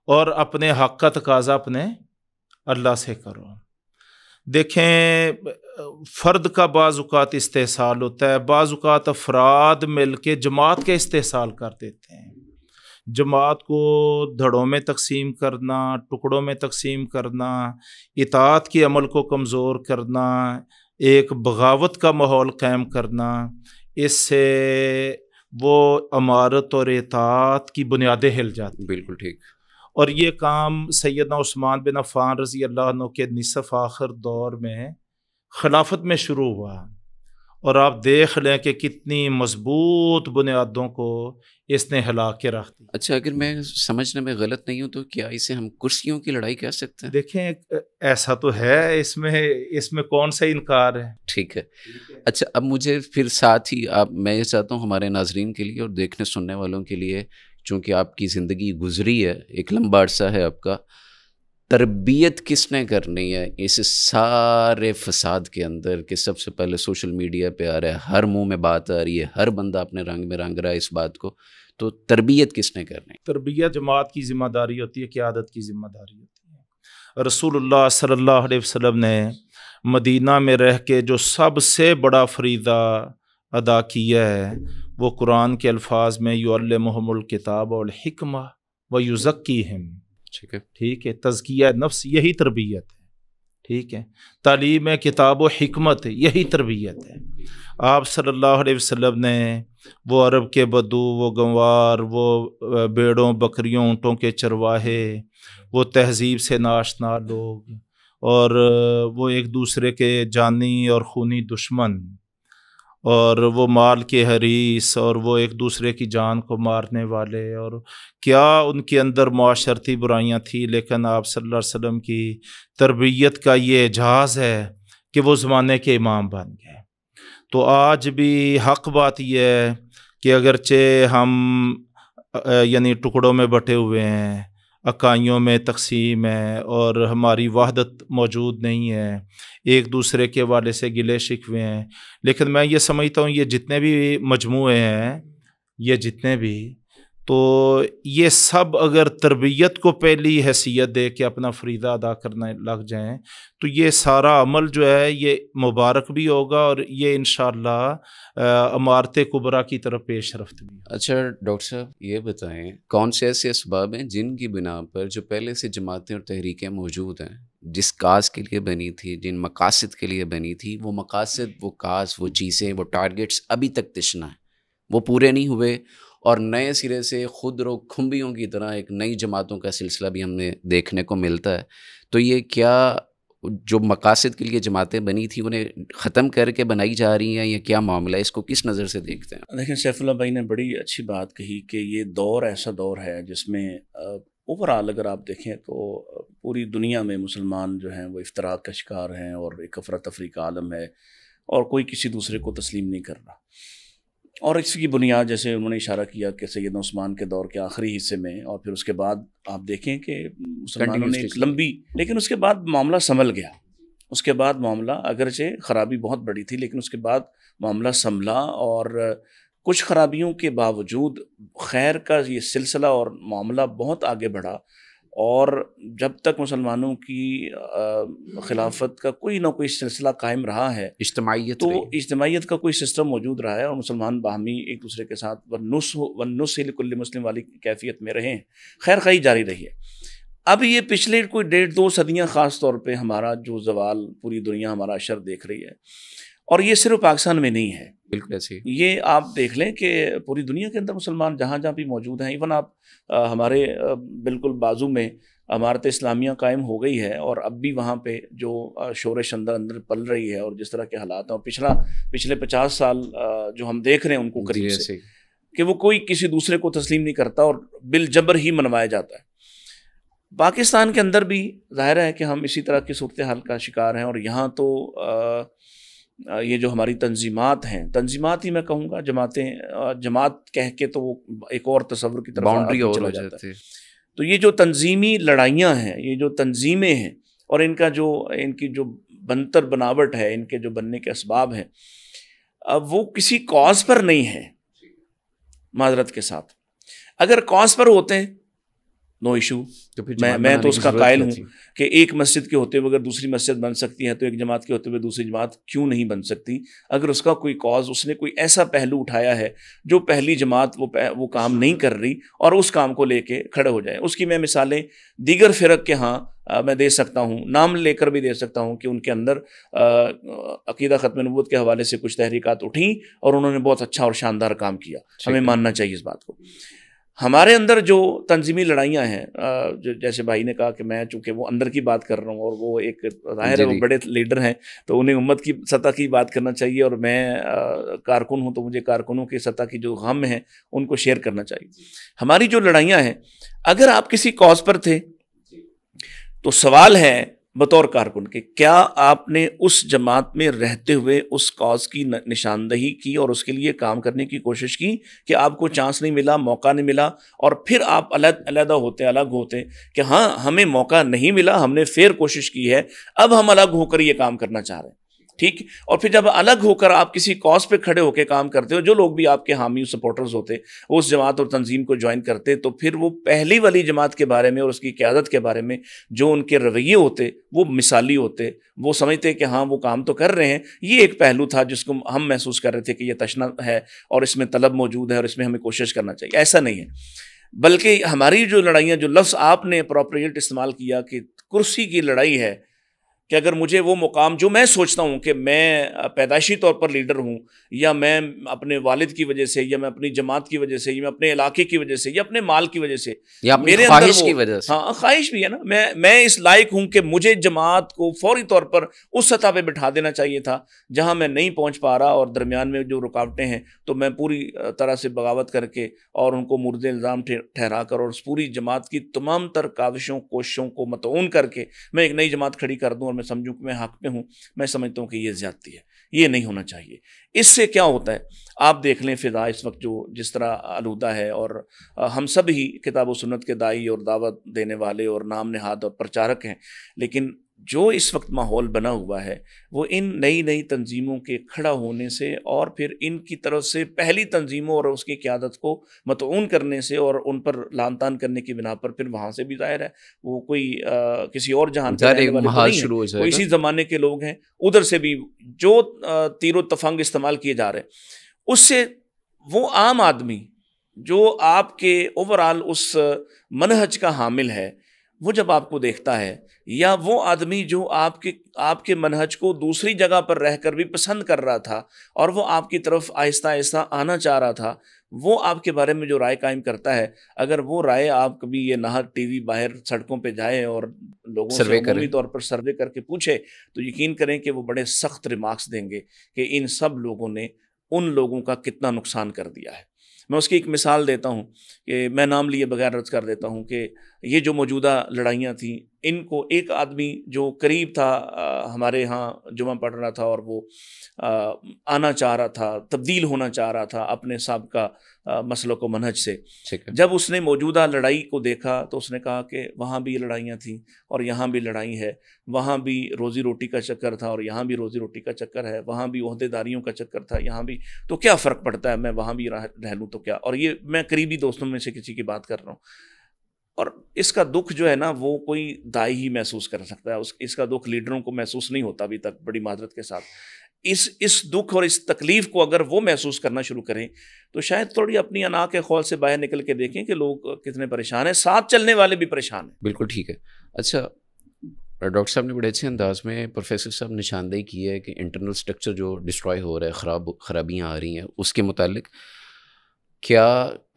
اور اپنے حق کا تقاضا اپنے اللہ سے کرو۔ دیکھیں، فرد کا بعض اوقات استحصال ہوتا ہے، بعض اوقات افراد مل کے جماعت کے استحصال کر دیتے ہیں۔ جماعت کو دھڑوں میں تقسیم کرنا، ٹکڑوں میں تقسیم کرنا، اطاعت کے عمل کو کمزور کرنا، ایک بغاوت کا ماحول قائم کرنا، اس سے وہ امارت اور اطاعت کی بنیادیں ہل جاتی ہیں۔ بالکل ٹھیک۔ اور یہ کام سیدنا عثمان بن عفان رضی اللہ عنہ کے نصف آخر دور میں خلافت میں شروع ہوا، اور آپ دیکھ لیں کہ کتنی مضبوط بنیادوں کو اس نے ہلا کے رکھ دی۔ اچھا، اگر میں سمجھنے میں غلط نہیں ہوں تو کیا اسے ہم کرسیوں کی لڑائی کہہ سکتے ہیں؟ دیکھیں، ایسا تو ہے، اس میں کون سا انکار ہے؟ ٹھیک ہے۔ اچھا، اب مجھے پھر ساتھ ہی میں یہ چاہتا ہوں ہمارے ناظرین کے لیے اور دیکھنے سننے والوں کے لیے، چونکہ آپ کی زندگی گزری ہے، ایک لمبا عرصہ ہے آپ کا، تربیت کس نے کرنی ہے اس سارے فساد کے اندر کہ سب سے پہلے سوشل میڈیا پہ آ رہا ہے، ہر منہ میں بات آ رہی ہے، ہر بندہ اپنے رنگ میں رنگ رہا ہے اس بات کو، تو تربیت کس نے کرنی ہے؟ تربیت جماعت کی ذمہ داری ہوتی ہے، قیادت کی ذمہ داری ہوتی ہے۔ رسول اللہ صلی اللہ علیہ وسلم نے مدینہ میں رہ کے جو سب سے بڑا فریضہ ادا کیا ہے وہ قرآن کے الفاظ میں یعلمہم الکتاب والحکمہ ویزکیہم، ٹھیک ہے، تزکیہ نفس یہی تربیت ہے، ٹھیک ہے، تعلیم کتاب و حکمت یہی تربیت ہے۔ آپ صلی اللہ علیہ وسلم نے وہ عرب کے بدو، وہ گنوار، وہ بیڑوں بکریوں اونٹوں کے چرواہے، وہ تہذیب سے ناشنا لوگ، اور وہ ایک دوسرے کے جانی اور خونی دشمن، اور وہ مال کے حریص، اور وہ ایک دوسرے کی جان کو مارنے والے، اور کیا ان کے اندر معاشرتی برائیاں تھیں، لیکن آپ صلی اللہ علیہ وسلم کی تربیت کا یہ اعجاز ہے کہ وہ زمانے کے امام بن گئے۔ تو آج بھی حق بات یہ ہے کہ اگرچہ ہم یعنی ٹکڑوں میں بٹے ہوئے ہیں، اکائیوں میں تقسیم ہے، اور ہماری وحدت موجود نہیں ہے، ایک دوسرے کے حوالے سے گلے شکوے ہیں، لیکن میں یہ سمجھتا ہوں یہ جتنے بھی مجموعے ہیں، یہ جتنے بھی، تو یہ سب اگر تربیت کو پہلی حیثیت دے کے اپنا فریضہ ادا کرنے لگ جائیں تو یہ سارا عمل جو ہے یہ مبارک بھی ہوگا، اور یہ انشاءاللہ امارت کبریٰ کی طرف پیش رفت بھی۔ اچھا ڈاکٹر صاحب یہ بتائیں کون سے ایسے اسباب ہیں جن کی بنا پر جو پہلے سے جماعتیں اور تحریکیں موجود ہیں، جس کاز کے لیے بنی تھی، جن مقاصد کے لیے بنی تھی، وہ مقاصد، وہ کاز، وہ چیزیں، وہ ٹارگٹس ابھی تک تشنا ہیں، وہ پورے نہیں ہوئے، اور نئے سرے سے خود رو کھمبیوں کی طرح ایک نئی جماعتوں کا سلسلہ بھی ہم نے دیکھنے کو ملتا ہے؟ تو یہ کیا جو مقاصد کے لیے جماعتیں بنی تھی انہیں ختم کر کے بنائی جا رہی ہیں، یا کیا معاملہ ہے؟ اس کو کس نظر سے دیکھتے ہیں؟ دیکھیں سیف اللہ بھائی نے بڑی اچھی بات کہی کہ یہ دور ایسا دور ہے جس میں اوور آل اگر آپ دیکھیں تو پوری دنیا میں مسلمان جو ہیں وہ افتراق کا شکار ہیں، اور ایک افراتفری کا عالم ہے، اور کوئی کسی دوسرے کو تسلیم نہیں کر رہا۔ اور اس کی بنیاد جیسے انہوں نے اشارہ کیا کہ سیدنا عثمان کے دور کے آخری حصے میں، اور پھر اس کے بعد آپ دیکھیں کہ مسلمانوں نے ایک لمبی، لیکن اس کے بعد معاملہ سنبھل گیا، اس کے بعد معاملہ اگرچہ خرابی بہت بڑی تھی لیکن اس کے بعد معاملہ سنبھلا، اور کچھ خرابیوں کے باوجود خیر کا یہ سلسلہ اور معاملہ بہت آگے بڑھا، اور جب تک مسلمانوں کی خلافت کا کوئی نہ کوئی سلسلہ قائم رہا ہے، اجتماعیت تو اجتماعیت کا کوئی سسٹم موجود رہا ہے، اور مسلمان باہمی ایک دوسرے کے ساتھ ونس لکل مسلم والی کیفیت میں رہے ہیں، خیر خواہی جاری رہی ہے۔ اب یہ پچھلے کوئی 1.5-2 صدیاں خاص طور پہ ہمارا جو زوال پوری دنیا ہمارا اشر دیکھ رہی ہے، اور یہ صرف پاکستان میں نہیں ہے، بالکل ایسے یہ آپ دیکھ لیں کہ پوری دنیا کے اندر مسلمان جہاں جہاں بھی موجود ہیں، ایون آپ ہمارے بالکل بازو میں عمارت اسلامیہ قائم ہو گئی ہے، اور اب بھی وہاں پہ جو شورش اندر پل رہی ہے، اور جس طرح کے حالات ہیں، اور پچھلے 50 سال جو ہم دیکھ رہے ہیں ان کو قریب سے، کہ وہ کوئی کسی دوسرے کو تسلیم نہیں کرتا اور بالجبر ہی منوایا جاتا ہے۔ پاکستان کے اندر بھی ظاہر ہے کہ ہم اسی طرح کی صورتحال کا شکار ہیں، اور یہاں تو یہ جو ہماری تنظیمات ہیں، تنظیمات ہی میں کہوں گا، جماعت کہہ کے تو وہ ایک اور تصور کی طرف باؤنڈری چلا جاتا ہے۔ تو یہ جو تنظیمی لڑائیاں ہیں، یہ جو تنظیمیں ہیں، اور ان کی جو بنتر بناوٹ ہے، ان کے جو بننے کے اسباب ہیں، اب وہ کسی کاز پر نہیں ہے، معذرت کے ساتھ۔ اگر کاز پر ہوتے ہیں نو ایشو، میں تو اس کا قائل ہوں کہ ایک مسجد کے ہوتے ہوئے اگر دوسری مسجد بن سکتی ہے تو ایک جماعت کے ہوتے ہوئے دوسری جماعت کیوں نہیں بن سکتی؟ اگر اس کا کوئی کاز، اس نے کوئی ایسا پہلو اٹھایا ہے جو پہلی جماعت وہ کام نہیں کر رہی، اور اس کام کو لے کے کھڑے ہو جائیں۔ اس کی میں مثالیں دیگر فرق کے ہاں میں دے سکتا ہوں، نام لے کر بھی دے سکتا ہوں کہ ان کے اندر عقیدہ ختم نبوت کے حوالے سے کچھ تحریکات اٹھیں، اور انہوں نے بہت اچھا اور شاندار کام کیا، ہمیں ماننا چاہیے اس بات کو۔ ہمارے اندر جو تنظیمی لڑائیاں ہیں، جیسے بھائی نے کہا کہ میں چونکہ وہ اندر کی بات کر رہا ہوں، اور وہ ایک ظاہر ہے وہ بڑے لیڈر ہیں تو انہیں امت کی سطح کی بات کرنا چاہیے، اور میں کارکن ہوں تو مجھے کارکنوں کی سطح کی جو غم ہیں ان کو شیئر کرنا چاہیے۔ ہماری جو لڑائیاں ہیں، اگر آپ کسی کاز پر تھے تو سوال ہے بطور کارکن کہ کیا آپ نے اس جماعت میں رہتے ہوئے اس کاز کی نشاندہی کی اور اس کے لیے کام کرنے کی کوشش کی، کہ آپ کو چانس نہیں ملا، موقع نہیں ملا، اور پھر آپ الگ ہوتے کہ ہاں ہمیں موقع نہیں ملا، ہم نے پھر کوشش کی ہے، اب ہم الگ ہو کر یہ کام کرنا چاہ رہے ہیں۔ ٹھیک. اور پھر جب الگ ہو کر آپ کسی کاز پہ کھڑے ہو کے کام کرتے ہو، جو لوگ بھی آپ کے حامی سپورٹرز ہوتے وہ اس جماعت اور تنظیم کو جوائن کرتے، تو پھر وہ پہلی والی جماعت کے بارے میں اور اس کی قیادت کے بارے میں جو ان کے رویے ہوتے وہ مثالی ہوتے، وہ سمجھتے کہ ہاں وہ کام تو کر رہے ہیں. یہ ایک پہلو تھا جس کو ہم محسوس کر رہے تھے کہ یہ تشنا ہے اور اس میں طلب موجود ہے اور اس میں ہمیں کوشش کرنا چاہیے. ایسا نہیں ہے، بلکہ ہماری جو لڑائیاں، جو لفظ آپ نے اپروپریٹ استعمال کیا کہ کرسی کی لڑائی ہے، کہ اگر مجھے وہ مقام جو میں سوچتا ہوں کہ میں پیدائشی طور پر لیڈر ہوں، یا میں اپنے والد کی وجہ سے، یا میں اپنی جماعت کی وجہ سے، یا میں اپنے علاقے کی وجہ سے، یا اپنے مال کی وجہ سے، یا اپنی میرے خواہش اندر کی وجہ سے، ہاں خواہش بھی ہے نا، میں اس لائق ہوں کہ مجھے جماعت کو فوری طور پر اس سطح پہ بٹھا دینا چاہیے تھا جہاں میں نہیں پہنچ پا رہا، اور درمیان میں جو رکاوٹیں ہیں تو میں پوری طرح سے بغاوت کر کے اور ان کو مورد الزام ٹھہرا کر اور اس پوری جماعت کی تمام تر کاوشوں کوششوں کو متعون کر کے میں ایک نئی جماعت کھڑی کر دوں اور میں سمجھوں کہ میں حق میں ہوں. میں سمجھتا ہوں کہ یہ زیادتی ہے، یہ نہیں ہونا چاہیے. اس سے کیا ہوتا ہے آپ دیکھ لیں، فضا اس وقت جو جس طرح آلودہ ہے، اور ہم سب ہی کتاب و سنت کے داعی اور دعوت دینے والے اور نام نہاد اور پرچارک ہیں، لیکن جو اس وقت ماحول بنا ہوا ہے وہ ان نئی تنظیموں کے کھڑا ہونے سے اور پھر ان کی طرف سے پہلی تنظیموں اور اس کی قیادت کو مطعون کرنے سے اور ان پر لان تان کرنے کی بنا پر پھر وہاں سے بھی ظاہر ہے وہ کوئی کسی اور جہان کے رہنے والے تو نہیں ہیں، وہ اسی زمانے کے لوگ ہیں. ادھر سے بھی جو تیر و تفنگ استعمال کیے جا رہے ہیں، اس سے وہ عام آدمی جو آپ کے اوور آل اس منہج کا حامل ہے، وہ جب آپ کو دیکھتا ہے، یا وہ آدمی جو آپ کے منہج کو دوسری جگہ پر رہ کر بھی پسند کر رہا تھا اور وہ آپ کی طرف آہستہ آہستہ آنا چاہ رہا تھا، وہ آپ کے بارے میں جو رائے قائم کرتا ہے، اگر وہ رائے آپ کبھی یہ نہ ٹی وی باہر سڑکوں پہ جائے اور لوگوں سے عمومی طور پر سروے کر کے پوچھے، تو یقین کریں کہ وہ بڑے سخت ریمارکس دیں گے کہ ان سب لوگوں نے ان لوگوں کا کتنا نقصان کر دیا ہے. میں اس کی ایک مثال دیتا ہوں کہ میں نام لیے بغیر عرض کر دیتا ہوں کہ یہ جو موجودہ لڑائیاں تھیں، ان کو ایک آدمی جو قریب تھا ہمارے ہاں جمعہ پڑھ رہا تھا اور وہ آنا چاہ رہا تھا، تبدیل ہونا چاہ رہا تھا اپنے سابقہ مسلک و منہج سے، جب اس نے موجودہ لڑائی کو دیکھا تو اس نے کہا کہ وہاں بھی لڑائیاں تھیں اور یہاں بھی لڑائی ہے، وہاں بھی روزی روٹی کا چکر تھا اور یہاں بھی روزی روٹی کا چکر ہے، وہاں بھی عہدے داریوں کا چکر تھا، یہاں بھی، تو کیا فرق پڑتا ہے، میں وہاں بھی رہ لوں تو کیا. اور یہ میں قریبی دوستوں میں سے کسی کی بات کر رہا ہوں، اور اس کا دکھ جو ہے نا وہ کوئی دائی ہی محسوس کر سکتا ہے، اس کا دکھ لیڈروں کو محسوس نہیں ہوتا ابھی تک، بڑی معذرت کے ساتھ. اس دکھ اور اس تکلیف کو اگر وہ محسوس کرنا شروع کریں تو شاید تھوڑی اپنی انا کے خول سے باہر نکل کے دیکھیں کہ لوگ کتنے پریشان ہیں، ساتھ چلنے والے بھی پریشان ہیں. بالکل ٹھیک ہے. اچھا ڈاکٹر صاحب نے بڑے اچھے انداز میں پروفیسر صاحب نشاندہی کی ہے کہ انٹرنل سٹرکچر جو ڈسٹرائے ہو رہا ہے، خرابیاں آ رہی ہیں، اس کے متعلق کیا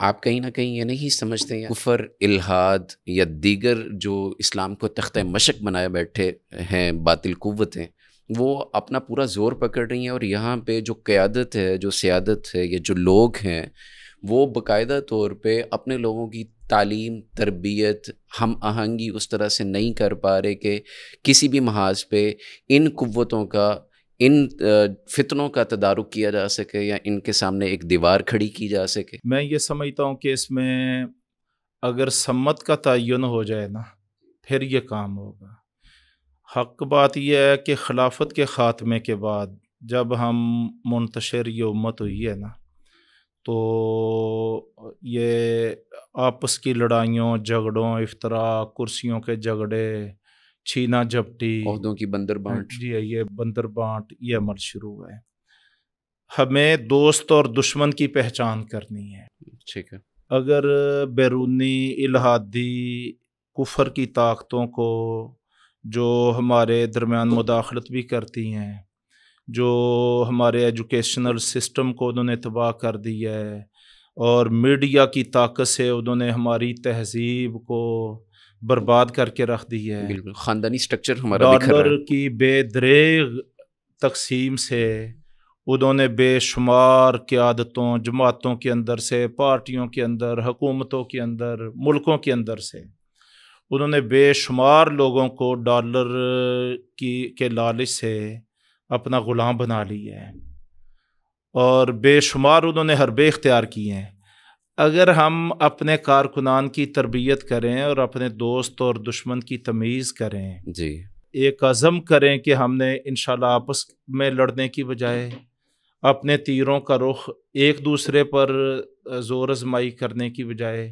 آپ کہیں نہ کہیں یہ نہیں سمجھتے ہیں کفر، الحاد یا دیگر جو اسلام کو تختہ مشق بنائے بیٹھے ہیں باطل قوتیں، وہ اپنا پورا زور پکڑ رہی ہیں، اور یہاں پہ جو قیادت ہے، جو سیادت ہے، یا جو لوگ ہیں، وہ باقاعدہ طور پہ اپنے لوگوں کی تعلیم، تربیت، ہم آہنگی اس طرح سے نہیں کر پا رہے کہ کسی بھی محاذ پہ ان قوتوں کا، ان فتنوں کا تدارک کیا جا سکے یا ان کے سامنے ایک دیوار کھڑی کی جا سکے. میں یہ سمجھتا ہوں کہ اس میں اگر سمت کا تعین ہو جائے نا پھر یہ کام ہوگا. حق بات یہ ہے کہ خلافت کے خاتمے کے بعد جب ہم منتشر یہ امت ہوئی ہے نا، تو یہ آپس کی لڑائیوں، جھگڑوں، افتراء، کرسیوں کے جھگڑے، چھینا جھپٹی، عہدوں کی بندر بانٹ، جی یہ بندر بانٹ، یہ عمل شروع ہے. ہمیں دوست اور دشمن کی پہچان کرنی ہے. ٹھیک ہے. اگر بیرونی الحادی کفر کی طاقتوں کو جو ہمارے درمیان مداخلت بھی کرتی ہیں، جو ہمارے ایجوکیشنل سسٹم کو انہوں نے تباہ کر دیا ہے، اور میڈیا کی طاقت سے انہوں نے ہماری تہذیب کو برباد کر کے رکھ دی ہے. بالکل خاندانی سٹرکچر ہمارا بکھر رہا ہے. ڈالر کی بے دریغ تقسیم سے انہوں نے بے شمار قیادتوں، جماعتوں کے اندر سے، پارٹیوں کے اندر، حکومتوں کے اندر، ملکوں کے اندر سے انہوں نے بے شمار لوگوں کو ڈالر کے لالچ سے اپنا غلام بنا لیا ہے، اور بے شمار انہوں نے حربے اختیار کیے ہیں. اگر ہم اپنے کارکنان کی تربیت کریں اور اپنے دوست اور دشمن کی تمیز کریں جی، ایک عزم کریں کہ ہم نے انشاءاللہ آپس میں لڑنے کی بجائے اپنے تیروں کا رخ ایک دوسرے پر زور آزمائی کرنے کی بجائے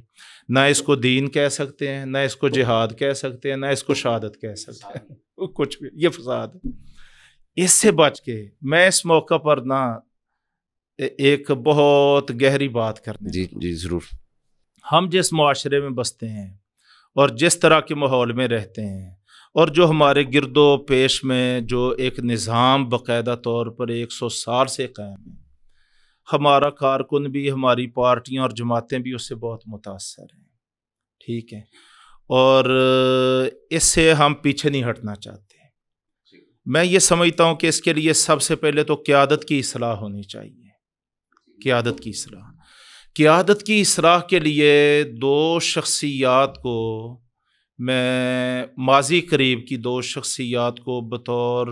نہ اس کو دین کہہ سکتے ہیں، نہ اس کو جہاد کہہ سکتے ہیں، نہ اس کو شہادت کہہ سکتے ہیں، کچھ بھی، یہ فساد ہے۔ اس سے بچ کے میں اس موقع پر نہ ایک بہت گہری بات کرنے، جی ضرور۔ ہم جس معاشرے میں بستے ہیں اور جس طرح کے ماحول میں رہتے ہیں اور جو ہمارے گرد و پیش میں جو ایک نظام باقاعدہ طور پر 100 سال سے قائم ہے، ہمارا کارکن بھی، ہماری پارٹیاں اور جماعتیں بھی اس سے بہت متاثر ہیں، ٹھیک ہے، اور اس سے ہم پیچھے نہیں ہٹنا چاہتے۔ میں یہ سمجھتا ہوں کہ اس کے لیے سب سے پہلے تو قیادت کی اصلاح ہونی چاہیے۔ قیادت کی اصلاح کے لیے دو شخصیات کو میں ماضی قریب کی دو شخصیات کو بطور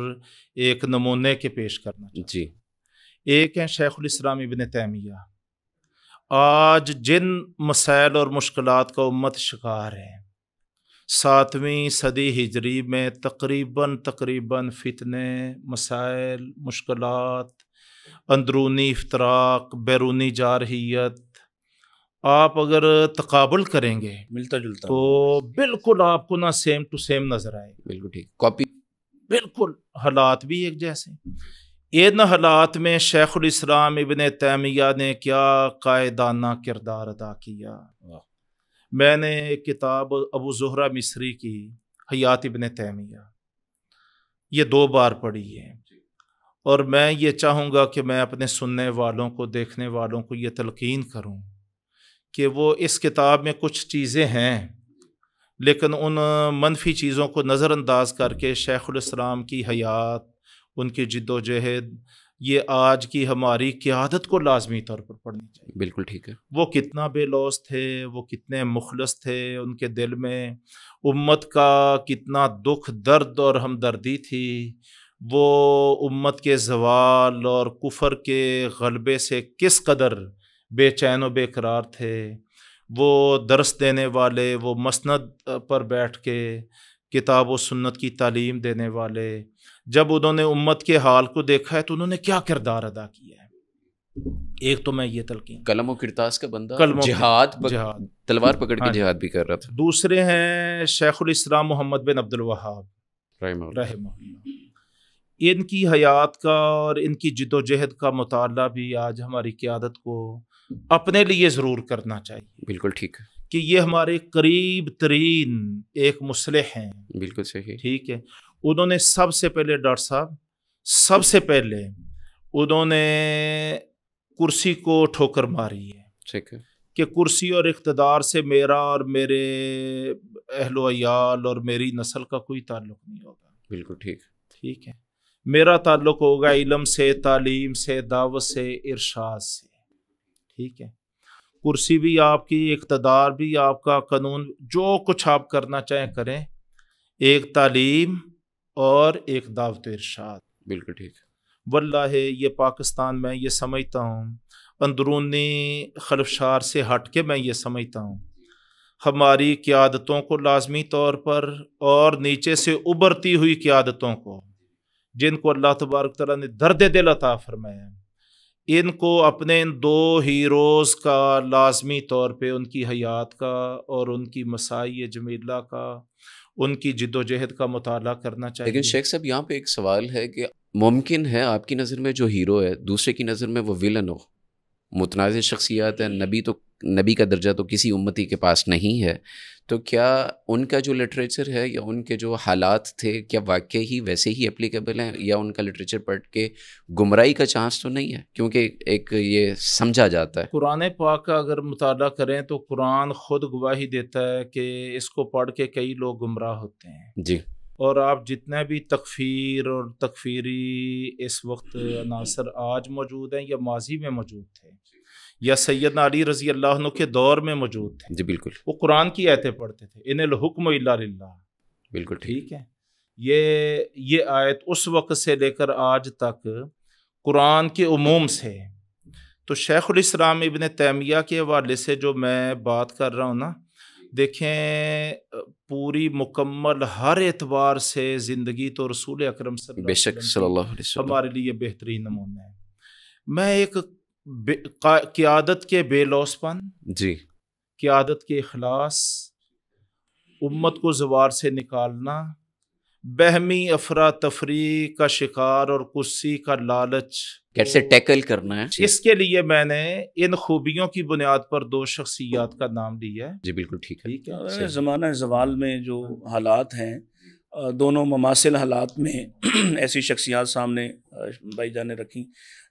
ایک نمونے کے پیش کرنا چاہتا ہوں۔ جی، ایک ہیں شیخ الاسلام ابن تیمیہ۔ آج جن مسائل اور مشکلات کا امت شکار ہے، 7ویں صدی ہجری میں تقریباً فتنے، مسائل، مشکلات، اندرونی افتراق، بیرونی جارحیت، آپ اگر تقابل کریں گے ملتا جلتا تو بالکل آپ کو نہ سیم ٹو سیم نظر آئے، بالکل ٹھیک، کاپی، بالکل حالات بھی ایک جیسے۔ ان حالات میں شیخ الاسلام ابن تیمیہ نے کیا قائدانہ کردار ادا کیا۔ میں نے ایک کتاب ابو زہرہ مصری کی حیات ابن تیمیہ یہ 2 بار پڑھی ہے، اور میں یہ چاہوں گا کہ میں اپنے سننے والوں کو، دیکھنے والوں کو یہ تلقین کروں کہ وہ اس کتاب میں کچھ چیزیں ہیں، لیکن ان منفی چیزوں کو نظر انداز کر کے شیخ الاسلام کی حیات، ان کی جد و جہد، یہ آج کی ہماری قیادت کو لازمی طور پر پڑھنی چاہیے۔ بالکل ٹھیک ہے۔ وہ کتنا بے لوث تھے، وہ کتنے مخلص تھے، ان کے دل میں امت کا کتنا دکھ، درد اور ہمدردی تھی، وہ امت کے زوال اور کفر کے غلبے سے کس قدر بے چین و بے قرار تھے، وہ درس دینے والے، وہ مسند پر بیٹھ کے کتاب و سنت کی تعلیم دینے والے، جب انہوں نے امت کے حال کو دیکھا ہے تو انہوں نے کیا کردار ادا کیا ہے۔ ایک تو میں یہ تلقین، قلم و کرتاس کا بندہ، قلم و جہاد، جہاد، تلوار پکڑ کے ہاں جہاد بھی کر رہا تھا۔ دوسرے ہیں شیخ الاسلام محمد بن عبد الوہاب رحمہ اللہ۔ رحمہ اللہ۔ ان کی حیات کا اور ان کی جد و جہد کا مطالعہ بھی آج ہماری قیادت کو اپنے لیے ضرور کرنا چاہیے، بالکل ٹھیک ہے، کہ یہ ہمارے قریب ترین ایک مصلح ہیں، بالکل صحیح، ٹھیک ہے۔ انہوں نے سب سے پہلے ڈاکٹر صاحب، سب سے پہلے انہوں نے کرسی کو ٹھوکر ماری ہے ٹھیک ہے، کہ کرسی اور اقتدار سے میرا اور میرے اہل و عیال اور میری نسل کا کوئی تعلق نہیں ہوگا، بالکل ٹھیک، ٹھیک ہے۔ میرا تعلق ہوگا علم سے، تعلیم سے، دعوت سے، ارشاد سے، ٹھیک ہے۔ کرسی بھی آپ کی، اقتدار بھی آپ کا، قانون، جو کچھ آپ کرنا چاہیں کریں، ایک تعلیم اور ایک دعوت و ارشاد، بالکل ٹھیک، واللہ یہ پاکستان میں یہ سمجھتا ہوں، اندرونی خلفشار سے ہٹ کے میں یہ سمجھتا ہوں، ہماری قیادتوں کو لازمی طور پر اور نیچے سے ابھرتی ہوئی قیادتوں کو، جن کو اللہ تبارک تعالیٰ نے درد دل عطا فرمایا، ان کو اپنے ان 2 ہیروز کا لازمی طور پہ ان کی حیات کا اور ان کی مساعی جمیلہ کا، ان کی جد و جہد کا مطالعہ کرنا چاہیے۔ لیکن شیخ صاحب یہاں پہ ایک سوال ہے کہ ممکن ہے آپ کی نظر میں جو ہیرو ہے دوسرے کی نظر میں وہ ویلن ہو، متنازع شخصیات ہیں، نبی کا درجہ تو کسی امتی کے پاس نہیں ہے، تو کیا ان کا جو لٹریچر ہے یا ان کے جو حالات تھے کیا واقعی ہی ویسے ہی اپلیکیبل ہیں، یا ان کا لٹریچر پڑھ کے گمراہی کا چانس تو نہیں ہے؟ کیونکہ ایک یہ سمجھا جاتا ہے، قرآن پاک کا اگر مطالعہ کریں تو قرآن خود گواہی دیتا ہے کہ اس کو پڑھ کے کئی لوگ گمراہ ہوتے ہیں، جی، اور آپ جتنے بھی تکفیر اور تکفیری اس وقت عناصر آج موجود ہیں یا ماضی میں موجود تھے یا سیدنا علی رضی اللہ عنہ کے دور میں موجود تھے، جی بالکل، وہ قرآن کی آیتیں پڑھتے تھے، ان الحکم الا للہ، بالکل ٹھیک، ٹھیک ہے۔ یہ آیت اس وقت سے لے کر آج تک قرآن کے عموم سے، تو شیخ الاسلام ابن تیمیہ کے حوالے سے جو میں بات کر رہا ہوں نا، دیکھیں پوری مکمل ہر اعتبار سے زندگی تو رسول اکرم بے شک صلی اللہ علیہ وسلم ہمارے لیے بہترین نمونہ ہے. میں ایک قیادت کے بے لوث پن، جی، قیادت کے اخلاص، امت کو زوار سے نکالنا، بہمی افراتفری کا شکار اور کرسی کا لالچ کیسے ٹیکل کرنا ہے. اس کے لیے میں نے ان خوبیوں کی بنیاد پر 2 شخصیات کا نام لیا ہے. جی بالکل ٹھیک ہے. ٹھیک ہے. صحیح. زمانہ زوال میں جو حالات ہیں، دونوں مماثل حالات میں ایسی شخصیات سامنے بھائی جان نے رکھی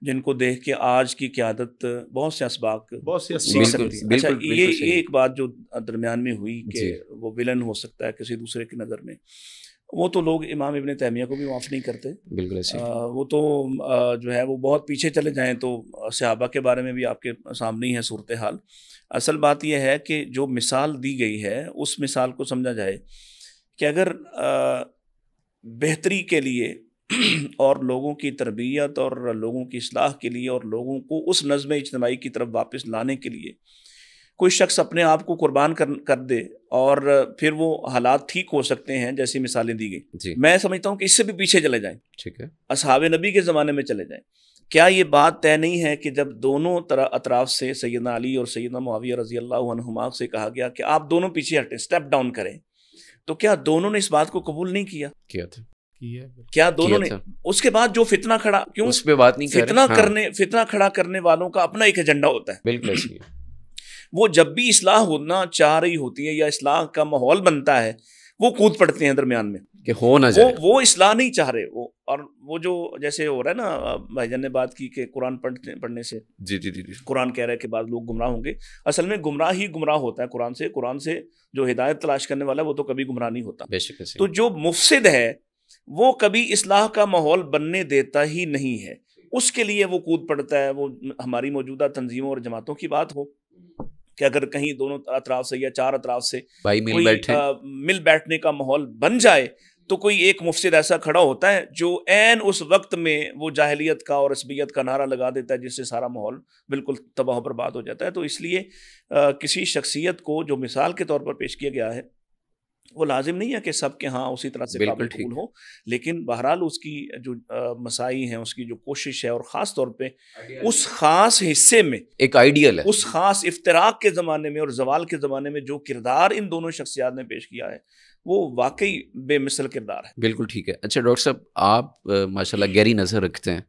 جن کو دیکھ کے آج کی قیادت بہت سے اسباق بہت سی سیکھ بالکل، سکتی ہے. بالکل، اچھا، بالکل یہ صحیح. ایک بات جو درمیان میں ہوئی کہ جی. وہ ولن ہو سکتا ہے کسی دوسرے کی نظر میں، وہ تو لوگ امام ابن تیمیہ کو بھی معاف نہیں کرتے. بالکل ایسے. وہ تو جو ہے وہ بہت پیچھے چلے جائیں تو صحابہ کے بارے میں بھی آپ کے سامنے ہی ہے صورتحال. اصل بات یہ ہے کہ جو مثال دی گئی ہے اس مثال کو سمجھا جائے کہ اگر بہتری کے لیے اور لوگوں کی تربیت اور لوگوں کی اصلاح کے لیے اور لوگوں کو اس نظم اجتماعی کی طرف واپس لانے کے لیے کوئی شخص اپنے آپ کو قربان کر دے اور پھر وہ حالات ٹھیک ہو سکتے ہیں جیسی مثالیں دی گئی. جی میں سمجھتا ہوں کہ اس سے بھی پیچھے چلے جائیں، ٹھیک ہے. اصحاب نبی کے زمانے میں چلے جائیں. کیا یہ بات طے نہیں ہے کہ جب دونوں اطراف سے سیدنا علی اور سیدنا معاویہ رضی اللہ عنہما سے کہا گیا کہ آپ دونوں پیچھے ہٹیں، اسٹیپ ڈاؤن کریں، تو کیا دونوں نے اس بات کو قبول نہیں کیا؟ کیا تھا. کیا دونوں نے؟ اس کے بعد جو فتنہ کھڑا، کیوں اس پہ بات نہیں کر رہے. فتنہ کھڑا کرنے والوں کا اپنا ایک ایجنڈا ہوتا ہے. بالکل ایسے ہی. وہ جب بھی اصلاح ہونا چاہ رہی ہوتی ہے یا اصلاح کا ماحول بنتا ہے وہ کود پڑتے ہیں درمیان میں کہ ہو نہ جائے. وہ اصلاح نہیں چاہ رہے. اور وہ جو جیسے ہو رہا ہے نا، بھائی جان نے بات کی کہ قرآن پڑھنے سے جی جی جی قرآن کہہ رہا ہے کہ بعض لوگ گمراہ ہوں گے. اصل میں گمراہ ہی گمراہ ہوتا ہے قرآن سے جو ہدایت تلاش کرنے والا ہے وہ تو کبھی گمراہ نہیں ہوتا. بے شک. تو جو مفسد ہے وہ کبھی اصلاح کا ماحول بننے دیتا ہی نہیں ہے. اس کے لیے وہ کود پڑتا ہے. وہ ہماری موجودہ تنظیموں اور جماعتوں کی بات ہو کہ اگر کہیں دونوں اطراف سے یا 4 اطراف سے بھائی مل بیٹھنے کا ماحول بن جائے تو کوئی ایک مفسد ایسا کھڑا ہوتا ہے جو عین اس وقت میں وہ جاہلیت کا اور عصبیت کا نعرہ لگا دیتا ہے جس سے سارا ماحول بالکل تباہ و برباد ہو جاتا ہے. تو اس لیے کسی شخصیت کو جو مثال کے طور پر پیش کیا گیا ہے وہ لازم نہیں ہے کہ سب کے ہاں اسی طرح سے قابل قبول ہو، لیکن بہرحال اس کی جو مساعی ہیں، اس کی جو کوشش ہے، اور خاص طور پہ اس خاص حصے میں ایک آئیڈیل ہے، اس خاص افتراق کے زمانے میں اور زوال کے زمانے میں جو کردار ان دونوں شخصیات نے پیش کیا ہے وہ واقعی بے مثل کردار ہے. بالکل ٹھیک ہے. اچھا ڈاکٹر صاحب، آپ ماشاءاللہ گہری نظر رکھتے ہیں.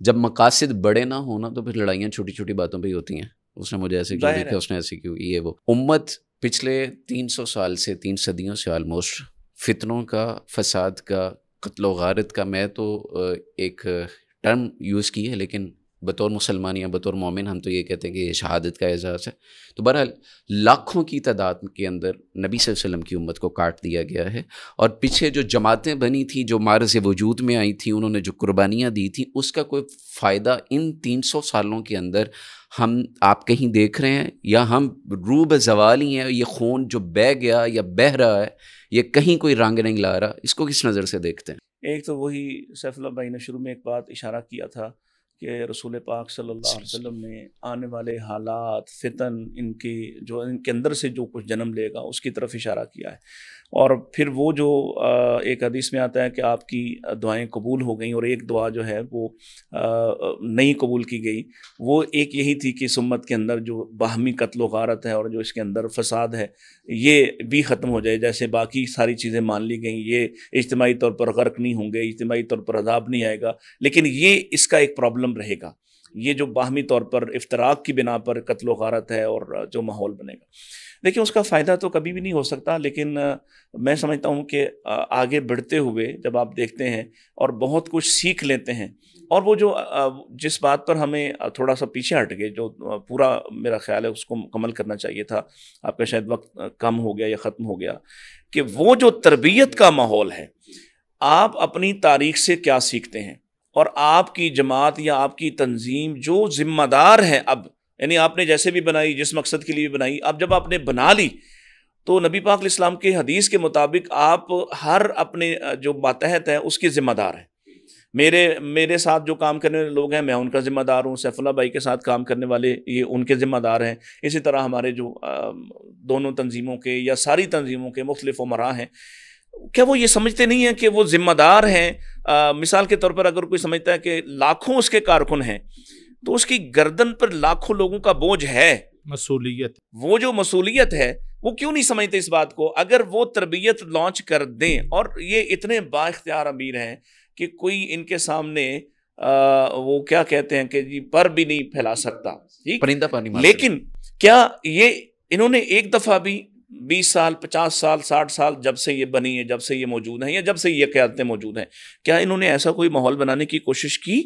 جب مقاصد بڑے نہ ہونا تو پھر لڑائیاں چھوٹی چھوٹی باتوں پہ ہی ہوتی ہیں. اس نے مجھے ایسے کیوں دیکھا، اس نے ایسے کیوں، یہ وہ. امت پچھلے 300 سال سے 3 صدیوں سے آلموسٹ فتنوں کا، فساد کا، قتل و غارت کا، میں تو ایک ٹرم یوز کی ہے لیکن بطور مسلمان یا بطور مومن ہم تو یہ کہتے ہیں کہ یہ شہادت کا اعزاز ہے. تو بہرحال لاکھوں کی تعداد کے اندر نبی صلی اللہ علیہ وسلم کی امت کو کاٹ دیا گیا ہے. اور پیچھے جو جماعتیں بنی تھیں، جو معرض وجود میں آئی تھیں، انہوں نے جو قربانیاں دی تھیں، اس کا کوئی فائدہ ان 300 سالوں کے اندر آپ کہیں دیکھ رہے ہیں، یا ہم روب زوال ہی ہیں؟ یہ خون جو بہہ گیا یا بہہ رہا ہے یہ کہیں کوئی رنگ نہیں لا رہا، اس کو کس نظر سے دیکھتے ہیں؟ ایک تو وہی سیف اللہ بھائی نے شروع میں ایک بات اشارہ کیا تھا کہ رسول پاک صلی اللہ علیہ وسلم نے آنے والے حالات، فتن، ان کے اندر سے جو کچھ جنم لے گا اس کی طرف اشارہ کیا ہے. اور پھر وہ جو ایک حدیث میں آتا ہے کہ آپ کی دعائیں قبول ہو گئیں، اور ایک دعا جو ہے وہ نہیں قبول کی گئی. وہ ایک یہی تھی کہ اس امت کے اندر جو باہمی قتل و غارت ہے اور جو اس کے اندر فساد ہے یہ بھی ختم ہو جائے. جیسے باقی ساری چیزیں مان لی گئیں، یہ اجتماعی طور پر غرق نہیں ہوں گے، اجتماعی طور پر عذاب نہیں آئے گا، لیکن یہ اس کا ایک پرابلم رہے گا، یہ جو باہمی طور پر افتراق کی بنا پر قتل و غارت ہے اور جو ماحول بنے گا. لیکن اس کا فائدہ تو کبھی بھی نہیں ہو سکتا. لیکن میں سمجھتا ہوں کہ آگے بڑھتے ہوئے جب آپ دیکھتے ہیں اور بہت کچھ سیکھ لیتے ہیں، اور وہ جو جس بات پر ہمیں تھوڑا سا پیچھے ہٹ گئے، جو پورا میرا خیال ہے اس کو مکمل کرنا چاہیے تھا، آپ کا شاید وقت کم ہو گیا یا ختم ہو گیا، کہ وہ جو تربیت کا ماحول ہے، آپ اپنی تاریخ سے کیا سیکھتے ہیں، اور آپ کی جماعت یا آپ کی تنظیم جو ذمہ دار ہے، اب یعنی آپ نے جیسے بھی بنائی، جس مقصد کے لیے بنائی، اب جب آپ نے بنا لی تو نبی پاک علیہ السلام کے حدیث کے مطابق آپ ہر اپنے جو ماتحت ہے اس کے ذمہ دار ہیں. میرے ساتھ جو کام کرنے والے لوگ ہیں میں ان کا ذمہ دار ہوں، سیف اللہ بھائی کے ساتھ کام کرنے والے یہ ان کے ذمہ دار ہیں، اسی طرح ہمارے جو دونوں تنظیموں کے یا ساری تنظیموں کے مختلف امراء ہیں، کیا وہ یہ سمجھتے نہیں ہیں کہ وہ ذمہ دار ہیں؟ مثال کے طور پر اگر کوئی سمجھتا ہے کہ لاکھوں اس کے کارکن ہیں تو اس کی گردن پر لاکھوں لوگوں کا بوجھ ہے، مسئولیت، وہ جو مسئولیت ہے وہ کیوں نہیں سمجھتے اس بات کو؟ اگر وہ تربیت لانچ کر دیں، اور یہ اتنے با اختیار امیر ہیں کہ کوئی ان کے سامنے وہ کیا کہتے ہیں کہ جی پر بھی نہیں پھیلا سکتا، پرندہ پانی مار لیکن کیا یہ انہوں نے ایک دفعہ بھی 20 سال 50 سال 60 سال جب سے یہ بنی ہے، جب سے یہ موجود ہیں یا جب سے یہ قیادتیں موجود ہیں، کیا انہوں نے ایسا کوئی ماحول بنانے کی کوشش کی؟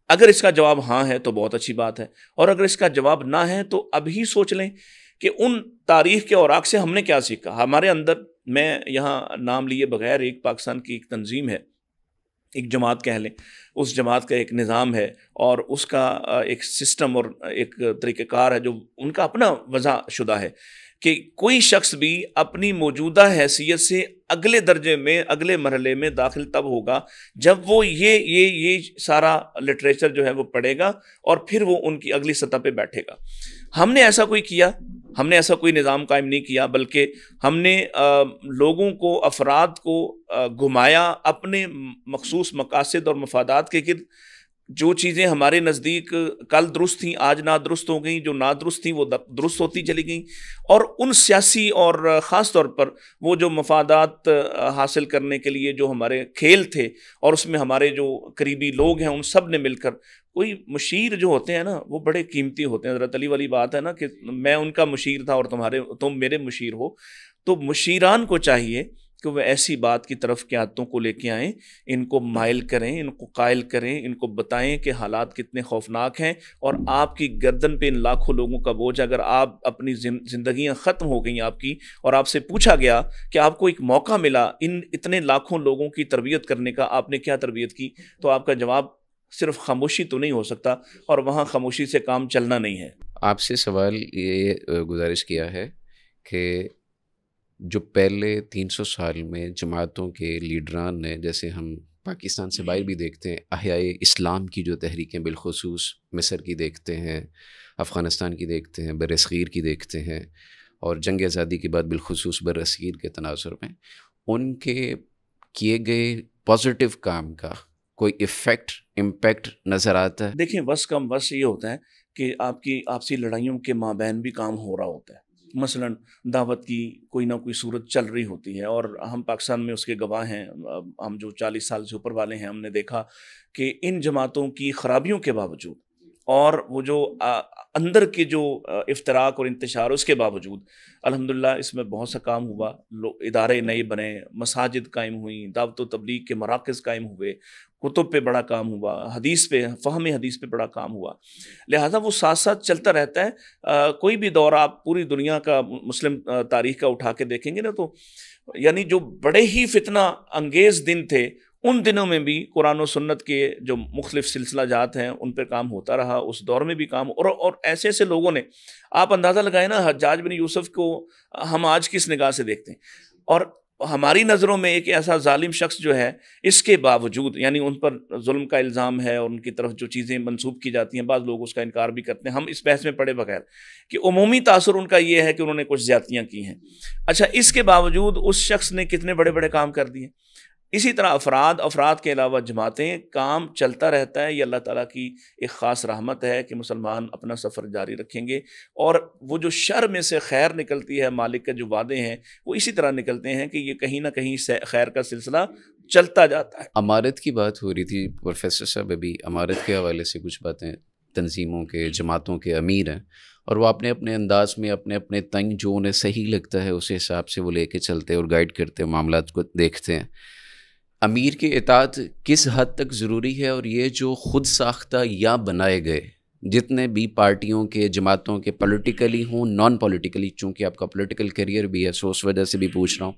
اگر اس کا جواب ہاں ہے تو بہت اچھی بات ہے، اور اگر اس کا جواب نہ ہے تو ابھی سوچ لیں کہ ان تاریخ کے اوراق سے ہم نے کیا سیکھا۔ ہمارے اندر، میں یہاں نام لیے بغیر، ایک پاکستان کی ایک تنظیم ہے، ایک جماعت کہہ لیں، اس جماعت کا ایک نظام ہے اور اس کا ایک سسٹم اور ایک طریقہ کار ہے جو ان کا اپنا وضع شدہ ہے کہ کوئی شخص بھی اپنی موجودہ حیثیت سے اگلے درجے میں، اگلے مرحلے میں داخل تب ہوگا جب وہ یہ سارا لٹریچر جو ہے وہ پڑھے گا اور پھر وہ ان کی اگلی سطح پہ بیٹھے گا۔ ہم نے ایسا کوئی کیا؟ ہم نے ایسا کوئی نظام قائم نہیں کیا، بلکہ ہم نے لوگوں کو، افراد کو گھمایا اپنے مخصوص مقاصد اور مفادات کے گرد۔ جو چیزیں ہمارے نزدیک کل درست تھیں آج نادرست ہو گئیں، جو نادرست تھیں وہ درست ہوتی چلی گئیں، اور ان سیاسی اور خاص طور پر وہ جو مفادات حاصل کرنے کے لیے جو ہمارے کھیل تھے، اور اس میں ہمارے جو قریبی لوگ ہیں ان سب نے مل کر، کوئی مشیر جو ہوتے ہیں نا وہ بڑے قیمتی ہوتے ہیں۔ حضرت علی والی بات ہے نا کہ میں ان کا مشیر تھا اور تم میرے مشیر ہو۔ تو مشیران کو چاہیے کہ وہ ایسی بات کی طرف قیادتوں کو لے کے آئیں، ان کو مائل کریں، ان کو قائل کریں، ان کو بتائیں کہ حالات کتنے خوفناک ہیں، اور آپ کی گردن پہ ان لاکھوں لوگوں کا بوجھ، اگر آپ اپنی زندگیاں ختم ہو گئیں آپ کی، اور آپ سے پوچھا گیا کہ آپ کو ایک موقع ملا ان اتنے لاکھوں لوگوں کی تربیت کرنے کا، آپ نے کیا تربیت کی؟ تو آپ کا جواب صرف خاموشی تو نہیں ہو سکتا، اور وہاں خاموشی سے کام چلنا نہیں ہے۔ آپ سے سوال یہ گزارش کیا ہے کہ جو پہلے 300 سال میں جماعتوں کے لیڈران نے، جیسے ہم پاکستان سے باہر بھی دیکھتے ہیں، احیاء اسلام کی جو تحریکیں بالخصوص مصر کی دیکھتے ہیں، افغانستان کی دیکھتے ہیں، برصغیر کی دیکھتے ہیں، اور جنگ آزادی کے بعد بالخصوص برصغیر کے تناظر میں ان کے کیے گئے پازیٹیو کام کا کوئی امپیکٹ نظر آتا ہے؟ دیکھیں، وس کم وس یہ ہوتا ہے کہ آپ کی آپسی لڑائیوں کے مابین بھی کام ہو رہا ہوتا ہے۔ مثلا دعوت کی کوئی نہ کوئی صورت چل رہی ہوتی ہے، اور ہم پاکستان میں اس کے گواہ ہیں۔ ہم جو 40 سال سے اوپر والے ہیں، ہم نے دیکھا کہ ان جماعتوں کی خرابیوں کے باوجود، اور وہ جو اندر کے جو افتراق اور انتشار، اس کے باوجود الحمدللہ اس میں بہت سا کام ہوا۔ ادارے نئے بنے، مساجد قائم ہوئیں، دعوت و تبلیغ کے مراکز قائم ہوئے، کتب پہ بڑا کام ہوا، حدیث پہ، فہم حدیث پہ بڑا کام ہوا۔ لہٰذا وہ ساتھ ساتھ چلتا رہتا ہے۔ کوئی بھی دور آپ پوری دنیا کا، مسلم تاریخ کا اٹھا کے دیکھیں گے نا، تو یعنی جو بڑے ہی فتنہ انگیز دن تھے، ان دنوں میں بھی قرآن و سنت کے جو مختلف سلسلہ جات ہیں ان پہ کام ہوتا رہا۔ اس دور میں بھی کام، اور ایسے ایسے لوگوں نے، آپ اندازہ لگائیں نا، حجاج بن یوسف کو ہم آج کس نگاہ سے دیکھتے ہیں، اور ہماری نظروں میں ایک ایسا ظالم شخص جو ہے، اس کے باوجود، یعنی ان پر ظلم کا الزام ہے اور ان کی طرف جو چیزیں منسوب کی جاتی ہیں، بعض لوگ اس کا انکار بھی کرتے ہیں، ہم اس بحث میں پڑے بغیر، کہ عمومی تاثر ان کا یہ ہے کہ انہوں نے کچھ زیادتیاں کی ہیں۔ اچھا، اس کے باوجود اس شخص نے کتنے بڑے بڑے کام کر دیے۔ اسی طرح افراد کے علاوہ جماعتیں، کام چلتا رہتا ہے۔ یہ اللہ تعالیٰ کی ایک خاص رحمت ہے کہ مسلمان اپنا سفر جاری رکھیں گے، اور وہ جو شر میں سے خیر نکلتی ہے، مالک کے جو وعدے ہیں وہ اسی طرح نکلتے ہیں کہ یہ کہیں نہ کہیں خیر کا سلسلہ چلتا جاتا ہے۔ امارت کی بات ہو رہی تھی پروفیسر صاحب، ابھی امارت کے حوالے سے کچھ باتیں، تنظیموں کے، جماعتوں کے امیر ہیں، اور وہ اپنے انداز میں اپنے تنگ جو انہیں صحیح لگتا ہے اس حساب سے وہ لے کے چلتے اور گائیڈ کرتے، معاملات کو دیکھتے ہیں۔ امیر کی اطاعت کس حد تک ضروری ہے؟ اور یہ جو خود ساختہ یا بنائے گئے جتنے بھی پارٹیوں کے، جماعتوں کے، پولیٹیکلی ہوں، نان پولیٹیکلی، چونکہ آپ کا پولیٹیکل کیریئر بھی ہے، سو اس وجہ سے بھی پوچھ رہا ہوں،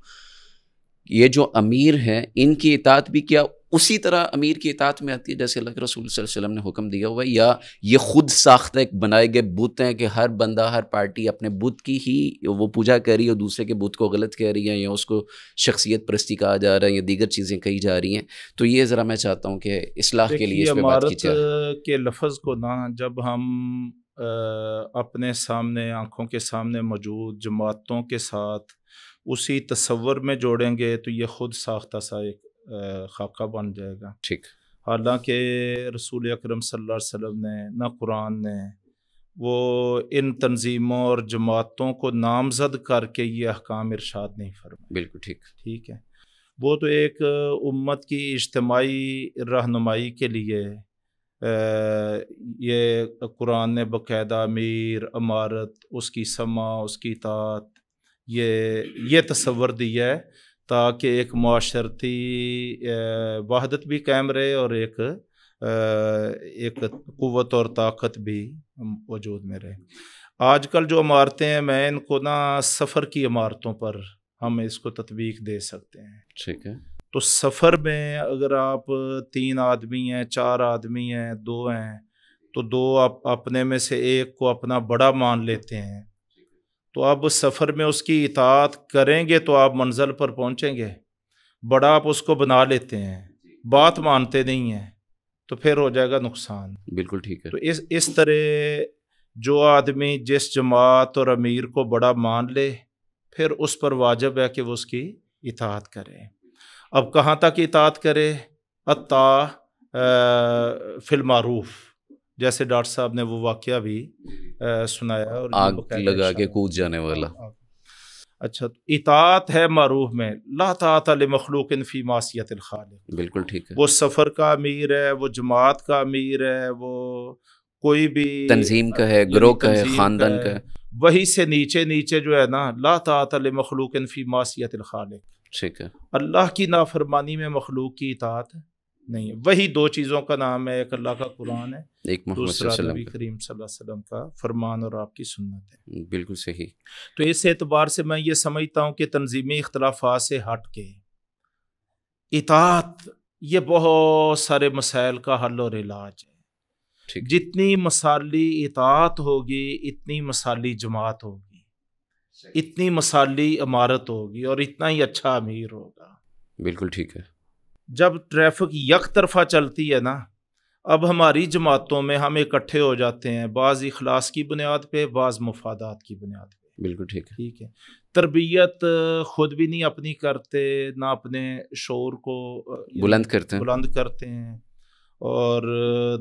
یہ جو امیر ہیں ان کی اطاعت بھی کیا اسی طرح امیر کی اطاعت میں آتی ہے جیسے اللہ کے رسول صلی اللہ علیہ وسلم نے حکم دیا ہوا ہے، یا یہ خود ساختہ ایک بنائے گئے بت ہیں کہ ہر بندہ ہر پارٹی اپنے بت کی ہی وہ پوجا کر رہی ہے اور دوسرے کے بت کو غلط کہہ رہی ہے، یا اس کو شخصیت پرستی کہا جا رہا ہے، یا دیگر چیزیں کہی جا رہی ہیں؟ تو یہ ذرا میں چاہتا ہوں کہ اصلاح کے لیے اس پہ بات کی جائے۔ عمارت کے لفظ کو نا جب ہم اپنے سامنے آنکھوں کے سامنے موجود جماعتوں کے ساتھ اسی تصور میں جوڑیں گے تو یہ خود ساختہ سا ایک خاکہ بن جائے گا۔ ٹھیک، حالانکہ رسول اکرم صلی اللہ علیہ وسلم نے نہ قرآن نے وہ ان تنظیموں اور جماعتوں کو نامزد کر کے یہ احکام ارشاد نہیں فرمائے۔ بالکل ٹھیک، ٹھیک ہے، وہ تو ایک امت کی اجتماعی رہنمائی کے لیے یہ قرآن نے باقاعدہ امیر، امارت، اس کی سماع، اس کی اطاعت یہ تصور دیا ہے تاکہ ایک معاشرتی وحدت بھی قائم رہے اور ایک قوت اور طاقت بھی وجود میں رہے۔ آج کل جو عمارتیں ہیں میں ان کو نا سفر کی عمارتوں پر ہم اس کو تطبیق دے سکتے ہیں۔ ٹھیک ہے، تو سفر میں اگر آپ 3 آدمی ہیں، 4 آدمی ہیں، 2 ہیں، تو 2 آپ اپنے میں سے ایک کو اپنا بڑا مان لیتے ہیں، تو اب سفر میں اس کی اطاعت کریں گے تو آپ منزل پر پہنچیں گے۔ بڑا آپ اس کو بنا لیتے ہیں، بات مانتے نہیں ہیں، تو پھر ہو جائے گا نقصان۔ بالکل ٹھیک ہے، تو اس طرح جو آدمی جس جماعت اور امیر کو بڑا مان لے پھر اس پر واجب ہے کہ وہ اس کی اطاعت کرے۔ اب کہاں تک اطاعت کرے؟ اطاع فی المعروف، جیسے ڈاکٹر صاحب نے وہ واقعہ بھی سنایا اور آگ لگا کے کود جانے والا۔ اچھا، اطاعت ہے معروف میں، لا طاعت لمخلوق فی معصیت الخالق۔ بالکل ٹھیک ہے، وہ سفر کا امیر ہے، وہ جماعت کا امیر ہے، وہ کوئی بھی تنظیم کا ہے، گروہ کا ہے، خاندان کا ہے، وہی سے نیچے جو ہے نا، لا طاعت لمخلوق فی معصیت الخالق، ٹھیک ہے، اللہ کی نافرمانی میں مخلوق کی اطاعت نہیں ہے۔ وہی 2 چیزوں کا نام ہے، ایک اللہ کا قرآن ہے، ایک محمد صلی دوسرا اللہ نبی علیہ وسلم کریم صلی اللہ علیہ وسلم کا فرمان اور آپ کی سنت ہے۔ کا۔ بالکل صحیح، تو اس اعتبار سے میں یہ سمجھتا ہوں کہ تنظیمی اختلافات سے ہٹ کے اطاعت یہ بہت سارے مسائل کا حل اور علاج ہے۔ ٹھیک، جتنی مثالی اطاعت ہوگی اتنی مثالی جماعت ہوگی، اتنی مثالی عمارت ہوگی اور اتنا ہی اچھا امیر ہوگا۔ بالکل ٹھیک ہے، جب ٹریفک یک طرفہ چلتی ہے نا، اب ہماری جماعتوں میں ہم اکٹھے ہو جاتے ہیں، بعض اخلاص کی بنیاد پہ، بعض مفادات کی بنیاد پہ۔ بالکل ٹھیک ہے، ٹھیک ہے، تربیت خود بھی نہیں اپنی کرتے، نہ اپنے شعور کو بلند کرتے ہیں، اور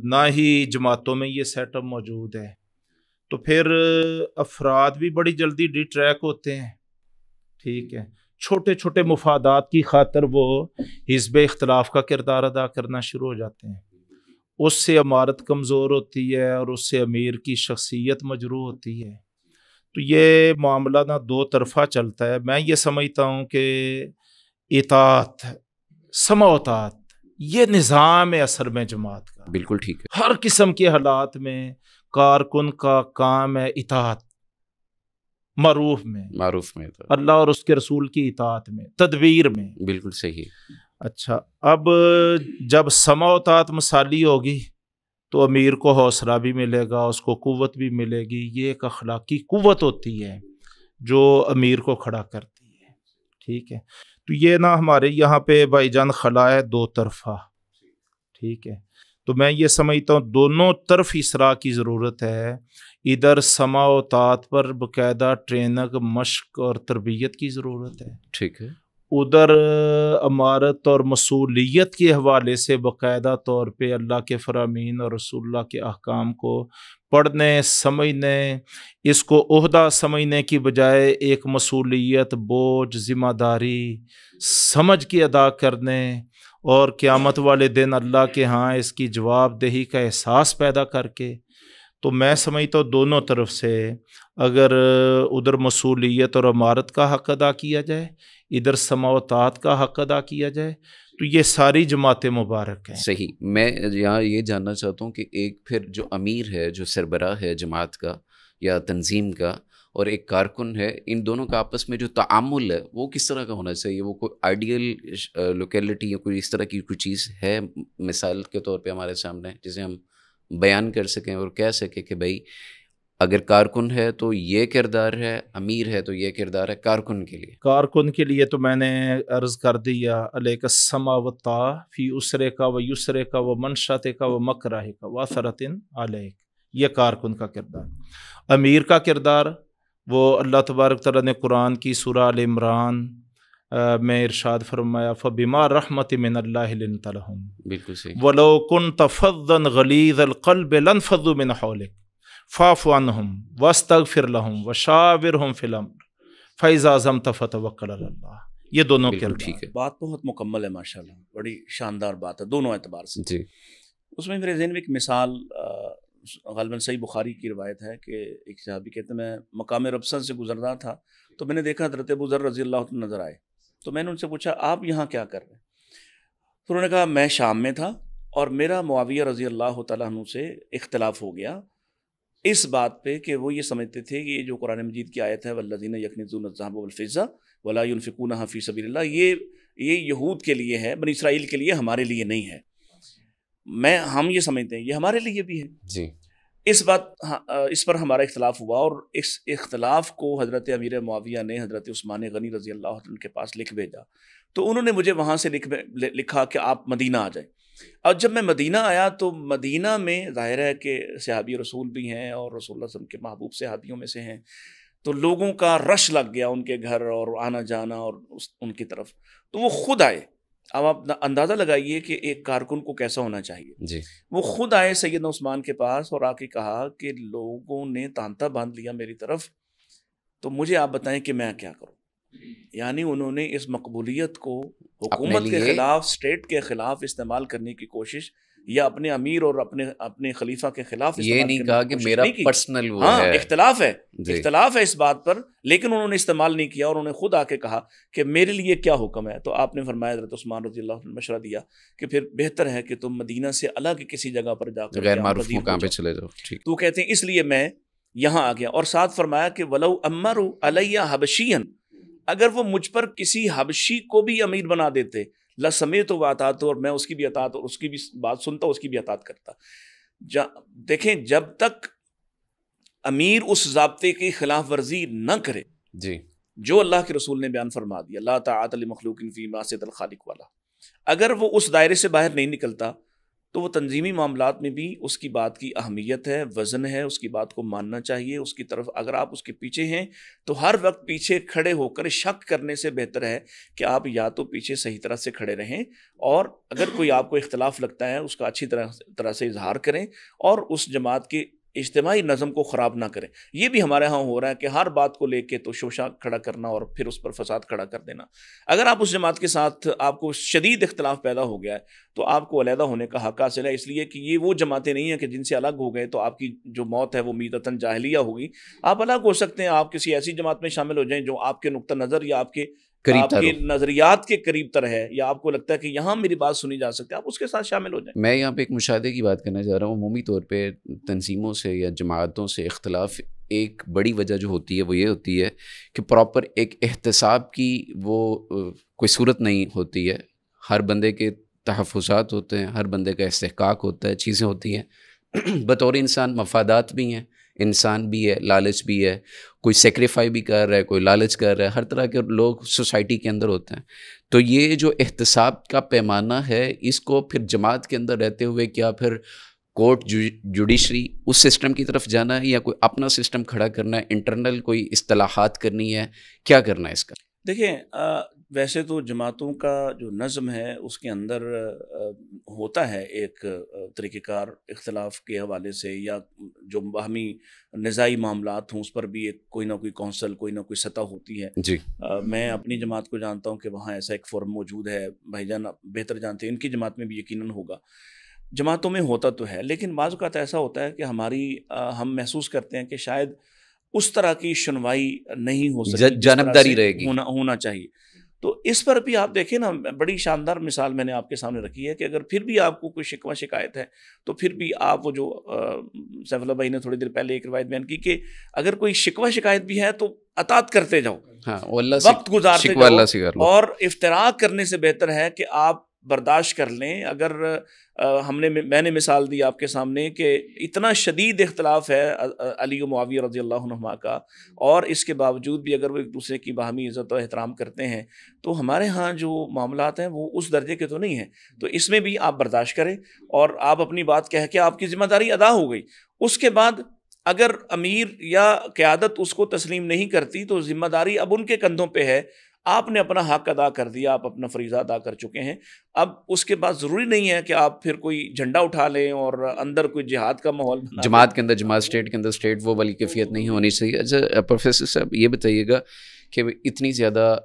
نہ ہی جماعتوں میں یہ سیٹ اپ موجود ہے، تو پھر افراد بھی بڑی جلدی ڈی ٹریک ہوتے ہیں۔ ٹھیک ہے، چھوٹے چھوٹے مفادات کی خاطر وہ حزب اختلاف کا کردار ادا کرنا شروع ہو جاتے ہیں، اس سے عمارت کمزور ہوتی ہے اور اس سے امیر کی شخصیت مجروح ہوتی ہے۔ تو یہ معاملہ نہ 2 طرفہ چلتا ہے۔ میں یہ سمجھتا ہوں کہ اطاعت، سمع و اطاعت یہ نظام اثر میں جماعت کا، بالکل ٹھیک ہے، ہر قسم کے حالات میں کارکن کا کام ہے اطاعت، معروف میں تو اللہ اور اس کے رسول کی اطاعت میں، تدبیر میں۔ بالکل صحیح، اچھا، اب جب سمع و اطاعت مثالی ہوگی تو امیر کو حوصلہ بھی ملے گا، اس کو قوت بھی ملے گی۔ یہ ایک اخلاقی قوت ہوتی ہے جو امیر کو کھڑا کرتی ہے۔ ٹھیک ہے، تو یہ نا ہمارے یہاں پہ بھائی جان خلا ہے 2 طرفہ۔ ٹھیک ہے، تو میں یہ سمجھتا ہوں دونوں طرف اصلاح کی ضرورت ہے۔ ادھر سمع و اطاعت پر باقاعدہ ٹریننگ، مشق اور تربیت کی ضرورت ہے، ٹھیک ہے، ادھر امارت اور مسئولیت کے حوالے سے باقاعدہ طور پہ اللہ کے فرامین اور رسول اللہ کے احکام کو پڑھنے، سمجھنے، اس کو عہدہ سمجھنے کی بجائے ایک مسئولیت، بوجھ، ذمہ داری سمجھ کے ادا کرنے، اور قیامت والے دن اللہ کے ہاں اس کی جواب دہی کا احساس پیدا کر کے۔ تو میں سمجھتا ہوں دونوں طرف سے اگر ادھر مسئولیت اور امارت کا حق ادا کیا جائے، ادھر سمع و اطاعت کا حق ادا کیا جائے، تو یہ ساری جماعتیں مبارک ہیں۔ صحیح، میں یہاں یہ جاننا چاہتا ہوں کہ ایک پھر جو امیر ہے، جو سربراہ ہے جماعت کا یا تنظیم کا، اور ایک کارکن ہے، ان دونوں کا آپس میں جو تعامل ہے وہ کس طرح کا ہونا چاہیے؟ وہ کوئی آئیڈیل لوکیلٹی یا کوئی اس طرح کی کوئی چیز ہے مثال کے طور پہ ہمارے سامنے جسے ہم بیان کر سکیں اور کہہ سکیں کہ بھائی اگر کارکن ہے تو یہ کردار ہے، امیر ہے تو یہ کردار ہے کارکن کے لیے؟ کارکن کے لیے تو میں نے عرض کر دیا، علیک السما والطاع فی اسرے کا و یسرے کا و منشاتے کا و مکرہ کا و اثرتن علیک، یہ کارکن کا کردار۔ امیر کا کردار وہ اللہ تبارک تعالیٰ نے قرآن کی سورہ آل عمران میں ارشاد فرمایا فبما رحمت من اللہ لنت لہم، بالکل صحیح، ولو کنت فظا غلیظ القلب لانفضوا من حولک فاعف عنہم واستغفر لہم وشاورہم فی الامر فاذا عزمت فتوکل علی اللہ، یہ دونوں بالکل کردار۔ ٹھیک ہے بات بہت مکمل ہے ماشاءاللہ، بڑی شاندار بات ہے دونوں اعتبار سے۔ جی، اس میں میرے ذہن میں ایک مثال غالباً صحیح بخاری کی روایت ہے کہ ایک صحابی کہتے ہیں میں مقام ربصن سے گزر رہا تھا تو میں نے دیکھا حضرت ابو ذر رضی اللہ عنہ نظر آئے، تو میں نے ان سے پوچھا آپ یہاں کیا کر رہے ہیں؟ تو انہوں نے کہا میں شام میں تھا اور میرا معاویہ رضی اللہ تعالیٰ عنہ سے اختلاف ہو گیا اس بات پہ کہ وہ یہ سمجھتے تھے کہ یہ جو قرآن مجید کی آیت ہے والذین یکنزون الذھب والفضہ ولا ينفقونها فی سبیل اللہ، یہ یہود کے لیے ہے، بنی اسرائیل کے لیے، ہمارے لیے نہیں ہے۔ ہم یہ سمجھتے ہیں یہ ہمارے لیے بھی ہے۔ جی، اس پر ہمارا اختلاف ہوا اور اس اختلاف کو حضرت امیر معاویہ نے حضرت عثمان غنی رضی اللہ عنہ کے پاس لکھ بھیجا، تو انہوں نے مجھے وہاں سے لکھا کہ آپ مدینہ آ جائیں۔ اور جب میں مدینہ آیا تو مدینہ میں ظاہر ہے کہ صحابی رسول بھی ہیں اور رسول اللہ صلی اللہ علیہ وسلم کے محبوب صحابیوں میں سے ہیں، تو لوگوں کا رش لگ گیا ان کے گھر اور آنا جانا اور ان کی طرف، تو وہ خود آئے۔ اب آپ اندازہ لگائیے کہ ایک کارکن کو کیسا ہونا چاہیے۔ جی، وہ خود آئے سیدنا عثمان کے پاس اور آ کے کہا کہ لوگوں نے تانتا باندھ لیا میری طرف، تو مجھے آپ بتائیں کہ میں کیا کروں۔ یعنی انہوں نے اس مقبولیت کو حکومت کے خلاف، اسٹیٹ کے خلاف استعمال کرنے کی کوشش، یا اپنے امیر اور اپنے خلیفہ کے خلاف یہ نہیں کہا کہ میرا پرسنل وہ ہاں ہے، اختلاف ہے، جی، اختلاف ہے اس بات پر، لیکن انہوں نے استعمال نہیں کیا اور انہوں نے خود آ کے کہا کہ میرے لیے کیا حکم ہے۔ تو آپ نے فرمایا، حضرت عثمان رضی اللہ عنہ نے مشورہ دیا کہ پھر بہتر ہے کہ تم مدینہ سے الگ کسی جگہ پر جا کر غیر معروف مقام پہ چلے جاؤ۔ ٹھیک، تو کہتے ہیں اس لیے میں یہاں آ گیا، اور ساتھ فرمایا کہ ولو امروا علی حبشیا، اگر وہ مجھ پر کسی حبشی کو بھی امیر بنا دیتے لسمیت و اطاعت، اور میں اس کی بھی اطاعت اور اس کی بھی بات سنتا، اس کی بھی اطاعت کرتا۔ دیکھیں جب تک امیر اس ضابطے کی خلاف ورزی نہ کرے جی، جو اللہ کے رسول نے بیان فرما دیا، لا طاعت لمخلوق فی معصیۃ الخالق والا، اگر وہ اس دائرے سے باہر نہیں نکلتا تو وہ تنظیمی معاملات میں بھی اس کی بات کی اہمیت ہے، وزن ہے، اس کی بات کو ماننا چاہیے، اس کی طرف اگر آپ اس کے پیچھے ہیں تو ہر وقت پیچھے کھڑے ہو کر شک کرنے سے بہتر ہے کہ آپ یا تو پیچھے صحیح طرح سے کھڑے رہیں، اور اگر کوئی آپ کو اختلاف لگتا ہے اس کا اچھی طرح سے اظہار کریں اور اس جماعت کی اجتماعی نظم کو خراب نہ کریں۔ یہ بھی ہمارے ہاں ہو رہا ہے کہ ہر بات کو لے کے تو شوشہ کھڑا کرنا اور پھر اس پر فساد کھڑا کر دینا۔ اگر آپ اس جماعت کے ساتھ آپ کو شدید اختلاف پیدا ہو گیا ہے تو آپ کو علیحدہ ہونے کا حق حاصل ہے، اس لیے کہ یہ وہ جماعتیں نہیں ہیں کہ جن سے الگ ہو گئے تو آپ کی جو موت ہے وہ میتتاً جاہلیہ ہوگی۔ آپ الگ ہو سکتے ہیں، آپ کسی ایسی جماعت میں شامل ہو جائیں جو آپ کے نقطہ نظر یا آپ کے نظریات کے قریب تر ہے، یا آپ کو لگتا ہے کہ یہاں میری بات سنی جا سکتی ہے، آپ اس کے ساتھ شامل ہو جائیں۔ میں یہاں پہ ایک مشاہدے کی بات کرنا چاہ رہا ہوں۔ عمومی طور پہ تنظیموں سے یا جماعتوں سے اختلاف ایک بڑی وجہ جو ہوتی ہے وہ یہ ہوتی ہے کہ پراپر ایک احتساب کی وہ کوئی صورت نہیں ہوتی ہے۔ ہر بندے کے تحفظات ہوتے ہیں، ہر بندے کا استحقاق ہوتا ہے، چیزیں ہوتی ہیں، بطور انسان مفادات بھی ہیں، انسان بھی ہے، لالچ بھی ہے، کوئی سیکریفائی بھی کر رہا ہے، کوئی لالچ کر رہا ہے، ہر طرح کے لوگ سوسائٹی کے اندر ہوتے ہیں۔ تو یہ جو احتساب کا پیمانہ ہے، اس کو پھر جماعت کے اندر رہتے ہوئے کیا پھر کورٹ جوڈیشری اس سسٹم کی طرف جانا ہے، یا کوئی اپنا سسٹم کھڑا کرنا ہے، انٹرنل کوئی اصطلاحات کرنی ہے، کیا کرنا ہے اس کا؟ دیکھیں ویسے تو جماعتوں کا جو نظم ہے اس کے اندر ہوتا ہے ایک طریقہ کار اختلاف کے حوالے سے، یا جو باہمی نزاعی معاملات ہوں اس پر بھی ایک کوئی نہ کوئی کونسل، کوئی نہ کوئی سطح ہوتی ہے۔ جی، میں اپنی جماعت کو جانتا ہوں کہ وہاں ایسا ایک فورم موجود ہے، بھائی جان بہتر جانتے ہیں، ان کی جماعت میں بھی یقیناً ہوگا۔ جماعتوں میں ہوتا تو ہے، لیکن بعض اوقات ایسا ہوتا ہے کہ ہم محسوس کرتے ہیں کہ شاید اس طرح کی سنوائی نہیں ہو سکتی، جانبداری رہے گی، ہونا چاہیے۔ تو اس پر بھی آپ دیکھیں نا، بڑی شاندار مثال میں نے آپ کے سامنے رکھی ہے کہ اگر پھر بھی آپ کو کوئی شکوہ شکایت ہے تو پھر بھی آپ وہ جو سیف اللہ بھائی نے تھوڑی دیر پہلے ایک روایت بیان کی کہ اگر کوئی شکوہ شکایت بھی ہے تو اطاعت کرتے جاؤ، ہاں اللہ سے وقت گزارتے شکوہ اللہ سے جاؤ، کر لو. اور افتراق کرنے سے بہتر ہے کہ آپ برداشت کر لیں. اگر میں نے مثال دی آپ کے سامنے کہ اتنا شدید اختلاف ہے علی و معاویہ رضی اللہ عنہما کا، اور اس کے باوجود بھی اگر وہ ایک دوسرے کی باہمی عزت و احترام کرتے ہیں تو ہمارے ہاں جو معاملات ہیں وہ اس درجے کے تو نہیں ہیں. تو اس میں بھی آپ برداشت کریں اور آپ اپنی بات کہہ کے آپ کی ذمہ داری ادا ہو گئی. اس کے بعد اگر امیر یا قیادت اس کو تسلیم نہیں کرتی تو ذمہ داری اب ان کے کندھوں پہ ہے. آپ نے اپنا حق ادا کر دیا، آپ اپنا فریضہ ادا کر چکے ہیں. اب اس کے بعد ضروری نہیں ہے کہ آپ پھر کوئی جھنڈا اٹھا لیں اور اندر کوئی جہاد کا ماحول بنا لیں. جماعت کے اندر جماعت، اسٹیٹ کے اندر اسٹیٹ، وہ والی کیفیت نہیں ہونی چاہیے. اچھا پروفیسر صاحب یہ بتائیے گا کہ اتنی زیادہ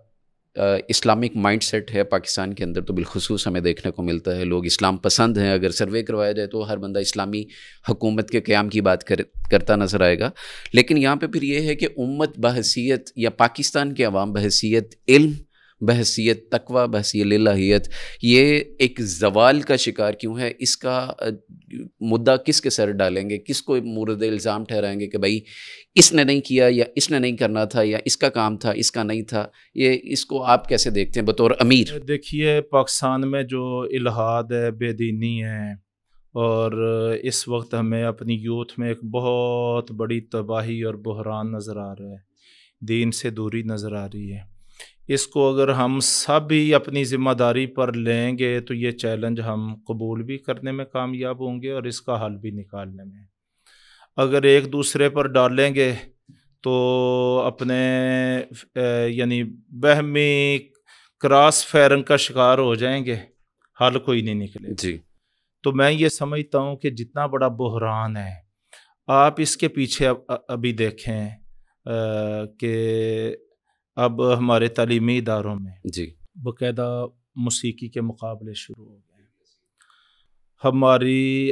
اسلامک مائنڈ سیٹ ہے پاکستان کے اندر، تو بالخصوص ہمیں دیکھنے کو ملتا ہے لوگ اسلام پسند ہیں. اگر سروے کروایا جائے تو ہر بندہ اسلامی حکومت کے قیام کی بات کرتا نظر آئے گا. لیکن یہاں پہ پھر یہ ہے کہ امت بحیثیت یا پاکستان کے عوام بحیثیت علم، بحیثیت تقوی، بحیثیت الہیت، یہ ایک زوال کا شکار کیوں ہے؟ اس کا مدعا کس کے سر ڈالیں گے؟ کس کو مورد الزام ٹھہرائیں گے کہ بھائی اس نے نہیں کیا، یا اس نے نہیں کرنا تھا، یا اس کا کام تھا، اس کا نہیں تھا؟ یہ اس کو آپ کیسے دیکھتے ہیں بطور امیر؟ دیکھیے پاکستان میں جو الحاد ہے، بے دینی ہے، اور اس وقت ہمیں اپنی یوتھ میں ایک بہت بڑی تباہی اور بحران نظر آ رہا ہے، دین سے دوری نظر آ رہی ہے. اس کو اگر ہم سب ہی اپنی ذمہ داری پر لیں گے تو یہ چیلنج ہم قبول بھی کرنے میں کامیاب ہوں گے اور اس کا حل بھی نکالنے میں. اگر ایک دوسرے پر ڈالیں گے تو اپنے یعنی بہمی کراس فائرنگ کا شکار ہو جائیں گے، حل کوئی نہیں نکلے. جی تو میں یہ سمجھتا ہوں کہ جتنا بڑا بحران ہے، آپ اس کے پیچھے ابھی دیکھیں کہ اب ہمارے تعلیمی اداروں میں جی باقاعدہ موسیقی کے مقابلے شروع ہو گئے ہیں.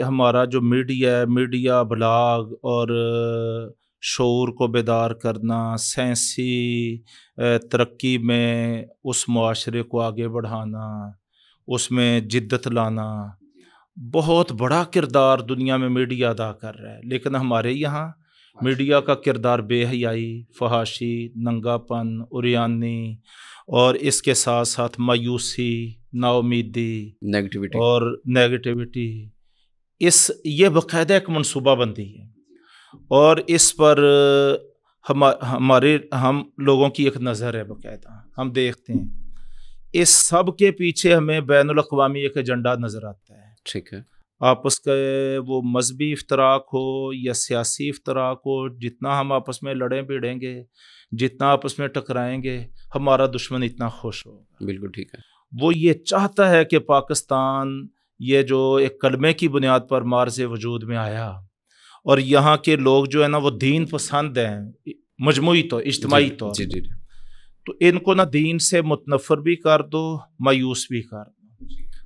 ہمارا جو میڈیا ابلاغ اور شعور کو بیدار کرنا، سائنسی ترقی میں اس معاشرے کو آگے بڑھانا، اس میں جدت لانا، بہت بڑا کردار دنیا میں میڈیا ادا کر رہا ہے. لیکن ہمارے یہاں میڈیا کا کردار بے حیائی، فحاشی، ننگا پن، عریانی، اور اس کے ساتھ ساتھ مایوسی، نا امیدی نیگیٹیوٹی اور نیگیٹیوٹی، یہ باقاعدہ ایک منصوبہ بندی ہے. اور اس پر ہم لوگوں کی ایک نظر ہے باقاعدہ، ہم دیکھتے ہیں اس سب کے پیچھے ہمیں بین الاقوامی ایک ایجنڈا نظر آتا ہے. ٹھیک ہے. آپس کا وہ مذہبی افتراق ہو یا سیاسی افتراق ہو، جتنا ہم آپس میں لڑیں بھیڑیں گے، جتنا آپس میں ٹکرائیں گے، ہمارا دشمن اتنا خوش ہوگا. بالکل ٹھیک ہے. وہ یہ چاہتا ہے کہ پاکستان یہ جو ایک کلمے کی بنیاد پر مارز وجود میں آیا، اور یہاں کے لوگ جو ہے نا وہ دین پسند ہیں مجموعی طور، اجتماعی طور، جی جی تو ان کو نہ دین سے متنفر بھی کر دو، مایوس بھی کر دو.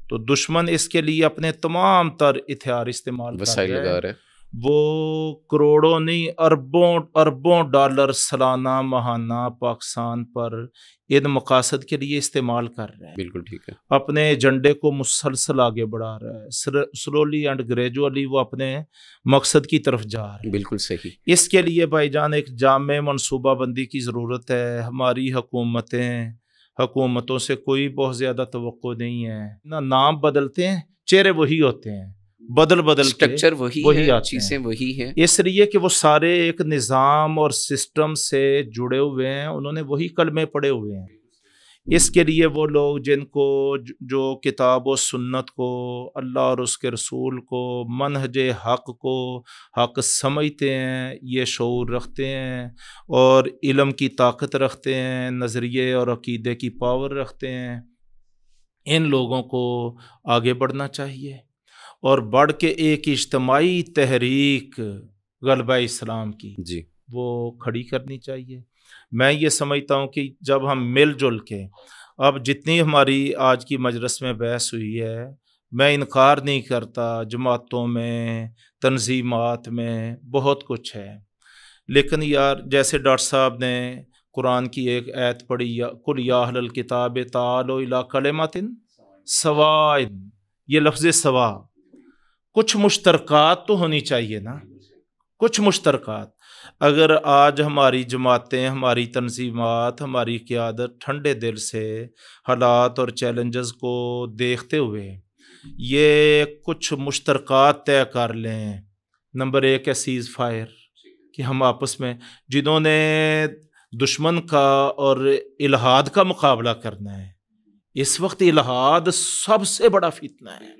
تو دشمن اس کے لیے اپنے تمام تر ہتھیار استعمال وسائل کر لگا رہے رہے. وہ کروڑوں نہیں اربوں ڈالر سالانہ ماہانہ پاکستان پر ان مقاصد کے لیے استعمال کر رہے ہیں. بالکل ٹھیک ہے. اپنے ایجنڈے کو مسلسل آگے بڑھا رہا ہے، سلولی اینڈ گریجولی وہ اپنے مقصد کی طرف جا رہا ہے. بالکل صحیح. اس کے لیے بھائی جان ایک جامع منصوبہ بندی کی ضرورت ہے. ہماری حکومتوں سے کوئی بہت زیادہ توقع نہیں ہے. نہ نام بدلتے ہیں، چہرے وہی ہوتے ہیں، بدل اسٹرکچر وہی ہے، چیزیں وہی ہیں. اس لیے کہ وہ سارے ایک نظام اور سسٹم سے جڑے ہوئے ہیں، انہوں نے وہی کلمے پڑے ہوئے ہیں. اس کے لیے وہ لوگ جن کو جو کتاب و سنت کو، اللہ اور اس کے رسول کو، منہج حق کو حق سمجھتے ہیں، یہ شعور رکھتے ہیں اور علم کی طاقت رکھتے ہیں، نظریے اور عقیدے کی پاور رکھتے ہیں، ان لوگوں کو آگے بڑھنا چاہیے اور بڑھ کے ایک اجتماعی تحریک غلبہ اسلام کی جی وہ کھڑی کرنی چاہیے. میں یہ سمجھتا ہوں کہ جب ہم مل جل کے، اب جتنی ہماری آج کی مجلس میں بحث ہوئی ہے، میں انکار نہیں کرتا جماعتوں میں، تنظیمات میں بہت کچھ ہے، لیکن یار جیسے ڈاکٹر صاحب نے قرآن کی ایک آیت پڑھی قل یا اہل الکتاب تعالوا الی کلمۃ سواء، یہ لفظ سوا، کچھ مشترکات تو ہونی چاہیے نا، کچھ مشترکات۔ اگر آج ہماری جماعتیں، ہماری تنظیمات، ہماری قیادت ٹھنڈے دل سے حالات اور چیلنجز کو دیکھتے ہوئے یہ کچھ مشترکات طے کر لیں، نمبر ایک ہے سیز فائر، کہ ہم آپس میں جنہوں نے دشمن کا اور الحاد کا مقابلہ کرنا ہے، اس وقت الحاد سب سے بڑا فتنہ ہے،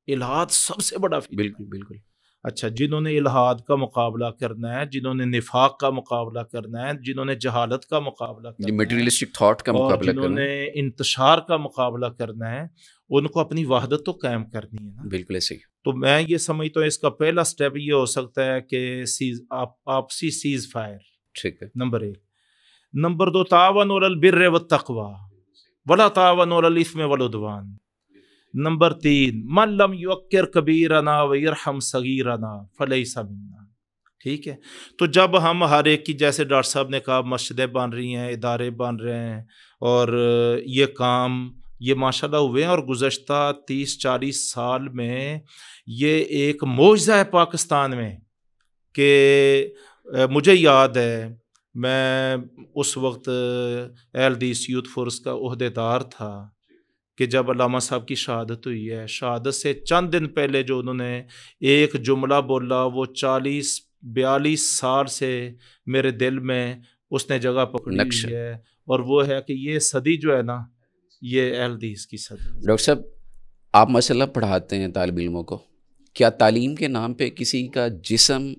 الحاد سب سے بڑا فتنہ، بالکل بالکل۔ اچھا، جنہوں نے الحاد کا مقابلہ کرنا ہے، جنہوں نے نفاق کا مقابلہ کرنا ہے، جنہوں نے جہالت کا مقابلہ کرنا ہے، میٹیریلسٹک تھاٹ کا اور مقابلہ جنہوں کرنا، نے انتشار کا مقابلہ کرنا ہے، ان کو اپنی وحدت تو قائم کرنی ہے نا۔ بالکل ایسے ہی۔ تو میں یہ سمجھتا ہوں اس کا پہلا سٹیپ یہ ہو سکتا ہے کہ آپسی سیز فائر، ٹھیک ہے۔ نمبر ایک۔ نمبر دو، تعاونوا علی البر والتقوی ولا تعاونوا علی الاثم والعدوان۔ نمبر تین، من لم یوقر کبیرنا ویرحم صغیرنا فلیس منا۔ ٹھیک ہے، تو جب ہم ہر ایک کی، جیسے ڈاکٹر صاحب نے کہا، مسجدیں بن رہی ہیں، ادارے بن رہے ہیں، اور یہ کام یہ ماشاءاللہ ہوئے ہیں، اور گزشتہ 30-40 سال میں یہ ایک معجزہ ہے پاکستان میں، کہ مجھے یاد ہے میں اس وقت اہل حدیث یوتھ فورس کا عہدیدار تھا کہ جب علامہ صاحب کی شہادت ہوئی ہے، شہادت سے چند دن پہلے جو انہوں نے ایک جملہ بولا، وہ 40-42 سال سے میرے دل میں اس نے جگہ پکڑی ہوئی ہے، اور وہ ہے کہ یہ صدی جو ہے نا، یہ اہل حدیث کی صدی۔ ڈاکٹر صاحب، آپ ماشاءاللہ پڑھاتے ہیں طالب علموں کو، کیا تعلیم کے نام پہ کسی کا جسم،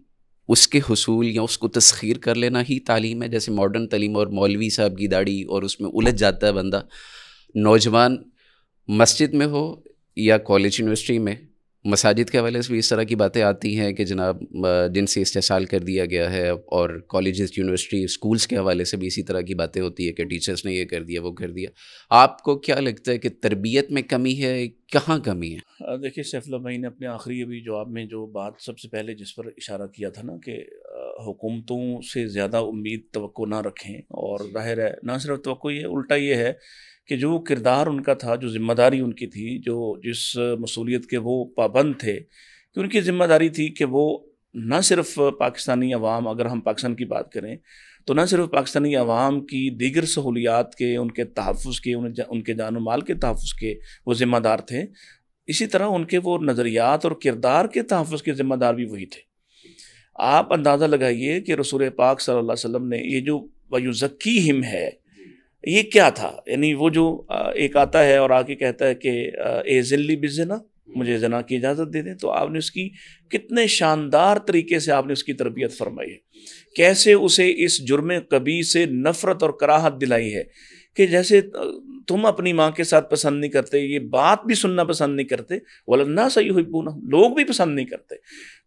اس کے حصول یا اس کو تسخیر کر لینا ہی تعلیم ہے؟ جیسے ماڈرن تعلیم اور مولوی صاحب کی داڑھی اور اس میں الجھ جاتا ہے بندہ، نوجوان مسجد میں ہو یا کالج یونیورسٹی میں، مساجد کے حوالے سے بھی اس طرح کی باتیں آتی ہیں کہ جناب جن سے استحصال کر دیا گیا ہے، اور کالجز، یونیورسٹی، اسکولز کے حوالے سے بھی اسی طرح کی باتیں ہوتی ہے کہ ٹیچرز نے یہ کر دیا، وہ کر دیا۔ آپ کو کیا لگتا ہے کہ تربیت میں کمی ہے، کہاں کمی ہے؟ دیکھیے سیف اللہ بھائی نے اپنے آخری ابھی جواب میں جو بات سب سے پہلے جس پر اشارہ کیا تھا نا، کہ حکومتوں سے زیادہ امید توقع نہ رکھیں، اور ظاہر ہے نہ صرف توقع، یہ الٹا یہ ہے کہ جو کردار ان کا تھا، جو ذمہ داری ان کی تھی، جس مسئولیت کے وہ پابند تھے، کہ ان کی ذمہ داری تھی کہ وہ نہ صرف پاکستانی عوام، اگر ہم پاکستان کی بات کریں تو نہ صرف پاکستانی عوام کی دیگر سہولیات کے، ان کے تحفظ کے، ان کے جان و مال کے تحفظ کے وہ ذمہ دار تھے، اسی طرح ان کے وہ نظریات اور کردار کے تحفظ کے ذمہ دار بھی وہی تھے۔ آپ اندازہ لگائیے کہ رسول پاک صلی اللہ علیہ وسلم نے یہ جو وَيُزَكِّيهِمْ ہے، یہ کیا تھا؟ یعنی وہ جو ایک آتا ہے اور آ کے کہتا ہے کہ اے ذلی بالزنا، مجھے زنا کی اجازت دے دیں، تو آپ نے اس کی کتنے شاندار طریقے سے آپ نے اس کی تربیت فرمائی ہے، کیسے اسے اس جرم قبیح سے نفرت اور کراہت دلائی ہے، کہ جیسے تم اپنی ماں کے ساتھ پسند نہیں کرتے، یہ بات بھی سننا پسند نہیں کرتے، وَلَلنَّاسَ يُحِبُّونَهُ، لوگ بھی پسند نہیں کرتے۔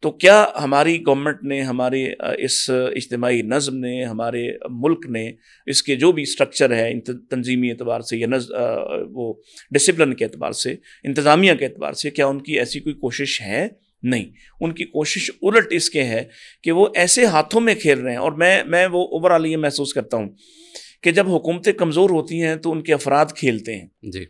تو کیا ہماری گورنمنٹ نے، ہمارے اس اجتماعی نظم نے، ہمارے ملک نے، اس کے جو بھی سٹرکچر ہے تنظیمی اعتبار سے یا وہ ڈسپلن کے اعتبار سے، انتظامیہ کے اعتبار سے، کیا ان کی ایسی کوئی کوشش ہے؟ نہیں، ان کی کوشش الٹ اس کے ہے کہ وہ ایسے ہاتھوں میں کھیل رہے ہیں۔ اور میں وہ اوور آل یہ محسوس کرتا ہوں کہ جب حکومتیں کمزور ہوتی ہیں تو ان کے افراد کھیلتے ہیں۔ جی،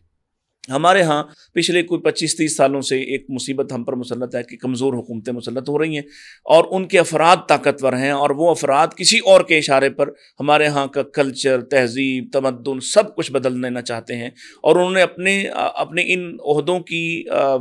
ہمارے ہاں پچھلے کوئی 25-30 سالوں سے ایک مصیبت ہم پر مسلط ہے کہ کمزور حکومتیں مسلط ہو رہی ہیں، اور ان کے افراد طاقتور ہیں، اور وہ افراد کسی اور کے اشارے پر ہمارے ہاں کا کلچر، تہذیب، تمدن سب کچھ بدل لینا چاہتے ہیں، اور انہوں نے اپنے ان عہدوں کی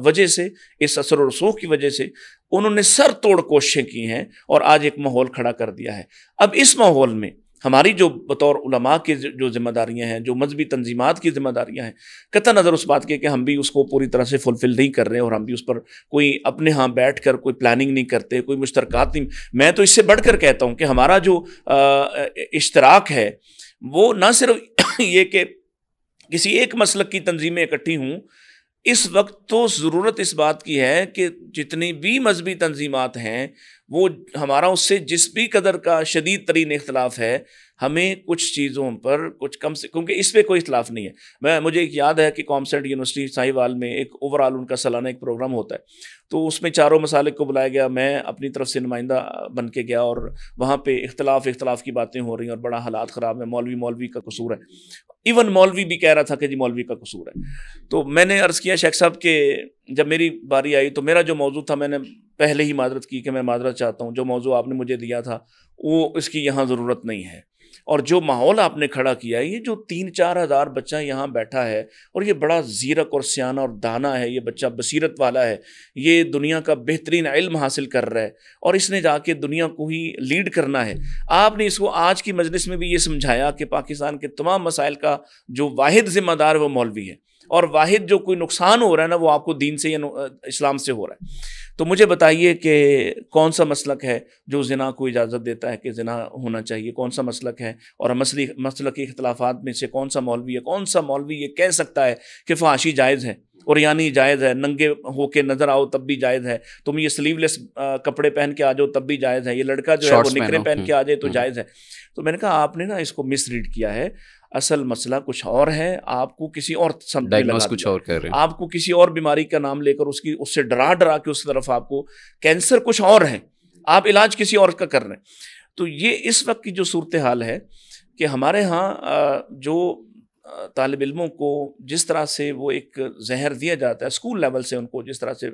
وجہ سے، اس اثر و رسوخ کی وجہ سے انہوں نے سر توڑ کوششیں کی ہیں، اور آج ایک ماحول کھڑا کر دیا ہے۔ اب اس ماحول میں ہماری جو بطور علماء کی جو ذمہ داریاں ہیں، جو مذہبی تنظیمات کی ذمہ داریاں ہیں، قطع نظر اس بات کے کہ ہم بھی اس کو پوری طرح سے فلفل نہیں کر رہے، اور ہم بھی اس پر کوئی اپنے ہاں بیٹھ کر کوئی پلاننگ نہیں کرتے، کوئی مشترکات نہیں۔ میں تو اس سے بڑھ کر کہتا ہوں کہ ہمارا جو اشتراک ہے وہ نہ صرف یہ کہ کسی ایک مسلک کی تنظیمیں اکٹھی ہوں، اس وقت تو ضرورت اس بات کی ہے کہ جتنی بھی مذہبی تنظیمات ہیں، وہ ہمارا اس سے جس بھی قدر کا شدید ترین اختلاف ہے، ہمیں کچھ چیزوں پر کچھ کم سے، کیونکہ اس پہ کوئی اختلاف نہیں ہے۔ مجھے ایک یاد ہے کہ کامسٹ یونیورسٹی ساہیوال میں ایک اوور آل ان کا سالانہ ایک پروگرام ہوتا ہے، تو اس میں چاروں مسالک کو بلایا گیا، میں اپنی طرف سے نمائندہ بن کے گیا، اور وہاں پہ اختلاف کی باتیں ہو رہی ہیں اور بڑا حالات خراب ہے، مولوی کا قصور ہے، ایون مولوی بھی کہہ رہا تھا کہ جی مولوی کا قصور ہے۔ تو میں نے عرض کیا شیخ صاحب کہ جب میری باری آئی تو میرا جو موضوع تھا میں نے پہلے ہی معذرت کی کہ میں معذرت چاہتا ہوں، جو موضوع آپ نے مجھے دیا تھا وہ اس کی یہاں ضرورت نہیں ہے، اور جو ماحول آپ نے کھڑا کیا ہے، یہ جو 3-4 ہزار بچہ یہاں بیٹھا ہے اور یہ بڑا زیرک اور سیانہ اور دانا ہے، یہ بچہ بصیرت والا ہے، یہ دنیا کا بہترین علم حاصل کر رہا ہے اور اس نے جا کے دنیا کو ہی لیڈ کرنا ہے۔ آپ نے اس کو آج کی مجلس میں بھی یہ سمجھایا کہ پاکستان کے تمام مسائل کا جو واحد ذمہ دار ہے وہ مولوی ہے، اور واحد جو کوئی نقصان ہو رہا ہے نا وہ آپ کو دین سے یا اسلام سے ہو رہا ہے۔ تو مجھے بتائیے کہ کون سا مسلک ہے جو زنا کو اجازت دیتا ہے کہ زنا ہونا چاہیے، کون سا مسلک ہے، اور مسلکی اختلافات میں سے کون سا مولوی یہ کہہ سکتا ہے کہ فحاشی جائز ہے، اوریانی جائز ہے، ننگے ہو کے نظر آؤ تب بھی جائز ہے، تم یہ سلیو لیس کپڑے پہن کے آ جاؤ تب بھی جائز ہے، یہ لڑکا جو ہے وہ نکرے پہن کے آ جائے تو جائز ہے۔ تو میں نے کہا آپ نے نا اس کو مس ریڈ کیا ہے، اصل مسئلہ کچھ اور ہے، آپ کو کسی اور کچھ اور کر رہے ہیں، آپ کو کسی اور بیماری کا نام لے کر اس سے ڈرا کے اس طرف آپ کو کینسر کچھ اور ہے، آپ علاج کسی اور کا کر رہے ہیں۔ تو یہ اس وقت کی جو صورتحال ہے کہ ہمارے ہاں جو طالب علموں کو جس طرح سے وہ ایک زہر دیا جاتا ہے اسکول لیول سے، ان کو جس طرح سے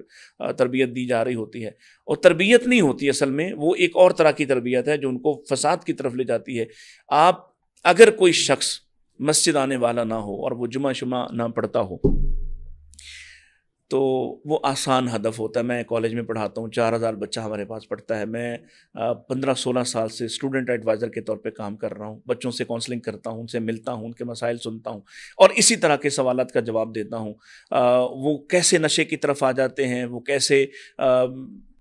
تربیت دی جا رہی ہوتی ہے، اور تربیت نہیں ہوتی اصل میں، وہ ایک اور طرح کی تربیت ہے جو ان کو فساد کی طرف لے جاتی ہے۔ آپ اگر کوئی شخص مسجد آنے والا نہ ہو اور وہ جمعہ نہ پڑھتا ہو تو وہ آسان ہدف ہوتا ہے۔ میں کالج میں پڑھاتا ہوں، 4000 بچہ ہمارے پاس پڑھتا ہے، میں 15-16 سال سے اسٹوڈنٹ ایڈوائزر کے طور پہ کام کر رہا ہوں، بچوں سے کونسلنگ کرتا ہوں، ان سے ملتا ہوں، ان کے مسائل سنتا ہوں اور اسی طرح کے سوالات کا جواب دیتا ہوں۔ وہ کیسے نشے کی طرف آ جاتے ہیں، وہ کیسے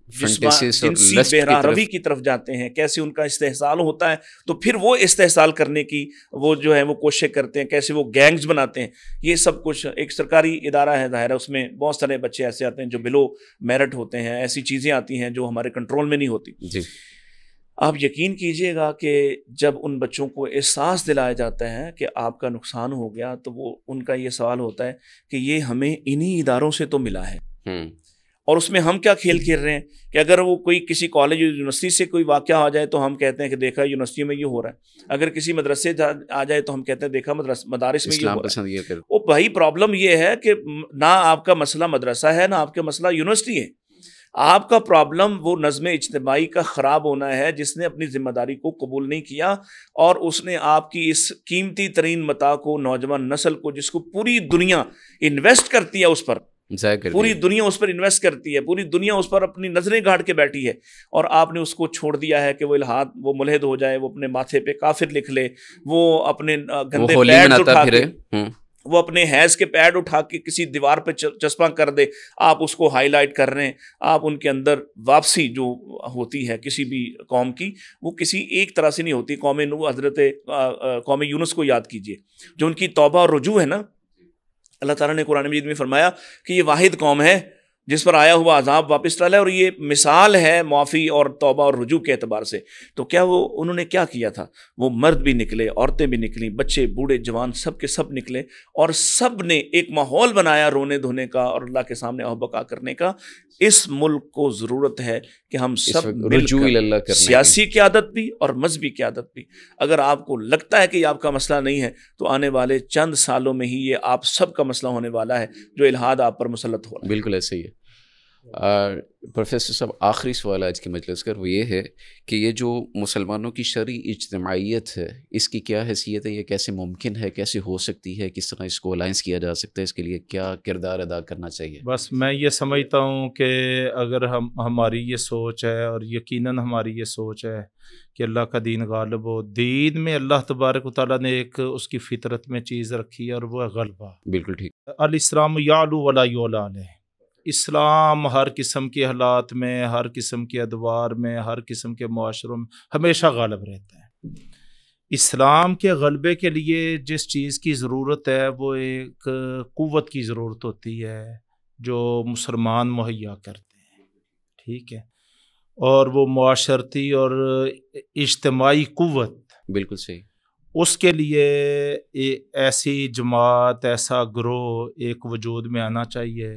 جنسی بہرہ روی کی طرف جاتے ہیں، کیسے ان کا استحصال ہوتا ہے تو پھر وہ استحصال کرنے کی وہ جو ہے وہ کوشش کرتے ہیں، کیسے وہ گینگز بناتے ہیں۔ یہ سب کچھ ایک سرکاری ادارہ ہے، ظاہر ہے اس میں بہت سارے بچے ایسے آتے ہیں جو بلو میرٹ ہوتے ہیں، ایسی چیزیں آتی ہیں جو ہمارے کنٹرول میں نہیں ہوتی۔ جی آپ یقین کیجئے گا کہ جب ان بچوں کو احساس دلایا جاتا ہے کہ آپ کا نقصان ہو گیا تو وہ ان کا یہ سوال ہوتا ہے کہ یہ ہمیں انہی اداروں سے تو ملا ہے، اور اس میں ہم کیا کھیل کھیل رہے ہیں کہ اگر وہ کوئی کسی کالج یا یونیورسٹی سے کوئی واقعہ آ جائے تو ہم کہتے ہیں کہ دیکھا یونیورسٹی میں یہ ہو رہا ہے، اگر کسی مدرسے آ جائے تو ہم کہتے ہیں دیکھا مدارس میں یہ ہو رہا ہے۔ وہ بھائی پرابلم یہ ہے کہ نہ آپ کا مسئلہ مدرسہ ہے نہ آپ کا مسئلہ یونیورسٹی ہے، آپ کا پرابلم وہ نظم اجتماعی کا خراب ہونا ہے جس نے اپنی ذمہ داری کو قبول نہیں کیا، اور اس نے آپ کی اس قیمتی ترین متاع کو، نوجوان نسل کو، جس کو پوری دنیا انویسٹ کرتی ہے اس پر، پوری دنیا اس پر انویسٹ کرتی ہے، پوری دنیا اس پر اپنی نظریں گاڑ کے بیٹھی ہے، اور آپ نے اس کو چھوڑ دیا ہے کہ وہ الحاد، وہ ملحد ہو جائے، وہ اپنے ماتھے پہ کافر لکھ لے، وہ اپنے گندے پیڈ اٹھا کے، وہ اپنے حیض کے پیڈ اٹھا کے کسی دیوار پہ چسپاں کر دے، آپ اس کو ہائی لائٹ کر رہے ہیں۔ آپ ان کے اندر واپسی جو ہوتی ہے کسی بھی قوم کی، وہ کسی ایک طرح سے نہیں ہوتی۔ قوم نوح، حضرت قوم یونس کو یاد کیجئے، جو ان کی توبہ اور رجوع ہے نا، اللہ تعالیٰ نے قرآن مجید میں فرمایا کہ یہ واحد قوم ہے جس پر آیا ہوا عذاب واپس ڈالا ہے، اور یہ مثال ہے معافی اور توبہ اور رجوع کے اعتبار سے۔ تو کیا وہ انہوں نے کیا کیا تھا؟ وہ مرد بھی نکلے، عورتیں بھی نکلیں، بچے بوڑھے جوان سب کے سب نکلے، اور سب نے ایک ماحول بنایا رونے دھونے کا اور اللہ کے سامنے اوبکا کرنے کا۔ اس ملک کو ضرورت ہے کہ ہم سب مل کر، سیاسی قیادت بھی اور مذہبی قیادت بھی، اگر آپ کو لگتا ہے کہ یہ آپ کا مسئلہ نہیں ہے تو آنے والے چند سالوں میں ہی یہ آپ سب کا مسئلہ ہونے والا ہے جو الحاد آپ پر مسلط ہو رہا ہے۔ بالکل ایسے ہی ہے۔ پروفیسر صاحب، آخری سوال آج کی مجلس کا وہ یہ ہے کہ یہ جو مسلمانوں کی شرعی اجتماعیت ہے، اس کی کیا حیثیت ہے؟ یہ کیسے ممکن ہے، کیسے ہو سکتی ہے، کس طرح اس کو الائنس کیا جا سکتا ہے، اس کے لیے کیا کردار ادا کرنا چاہیے؟ بس میں یہ سمجھتا ہوں کہ اگر ہماری یہ سوچ ہے، اور یقیناً ہماری یہ سوچ ہے کہ اللہ کا دین غالب ہو، دین میں اللہ تبارک و تعالیٰ نے ایک اس کی فطرت میں چیز رکھی ہے اور وہ ہے غلبہ۔ بالکل ٹھیک۔ الاسلام یعلو ولا یعلی علیہ، اسلام ہر قسم کے حالات میں، ہر قسم کے ادوار میں، ہر قسم کے معاشروں میں ہمیشہ غالب رہتا ہے۔ اسلام کے غلبے کے لیے جس چیز کی ضرورت ہے وہ ایک قوت کی ضرورت ہوتی ہے جو مسلمان مہیا کرتے ہیں، ٹھیک ہے، اور وہ معاشرتی اور اجتماعی قوت، بالکل صحیح۔ اس کے لیے ایسی جماعت، ایسا گروہ ایک وجود میں آنا چاہیے،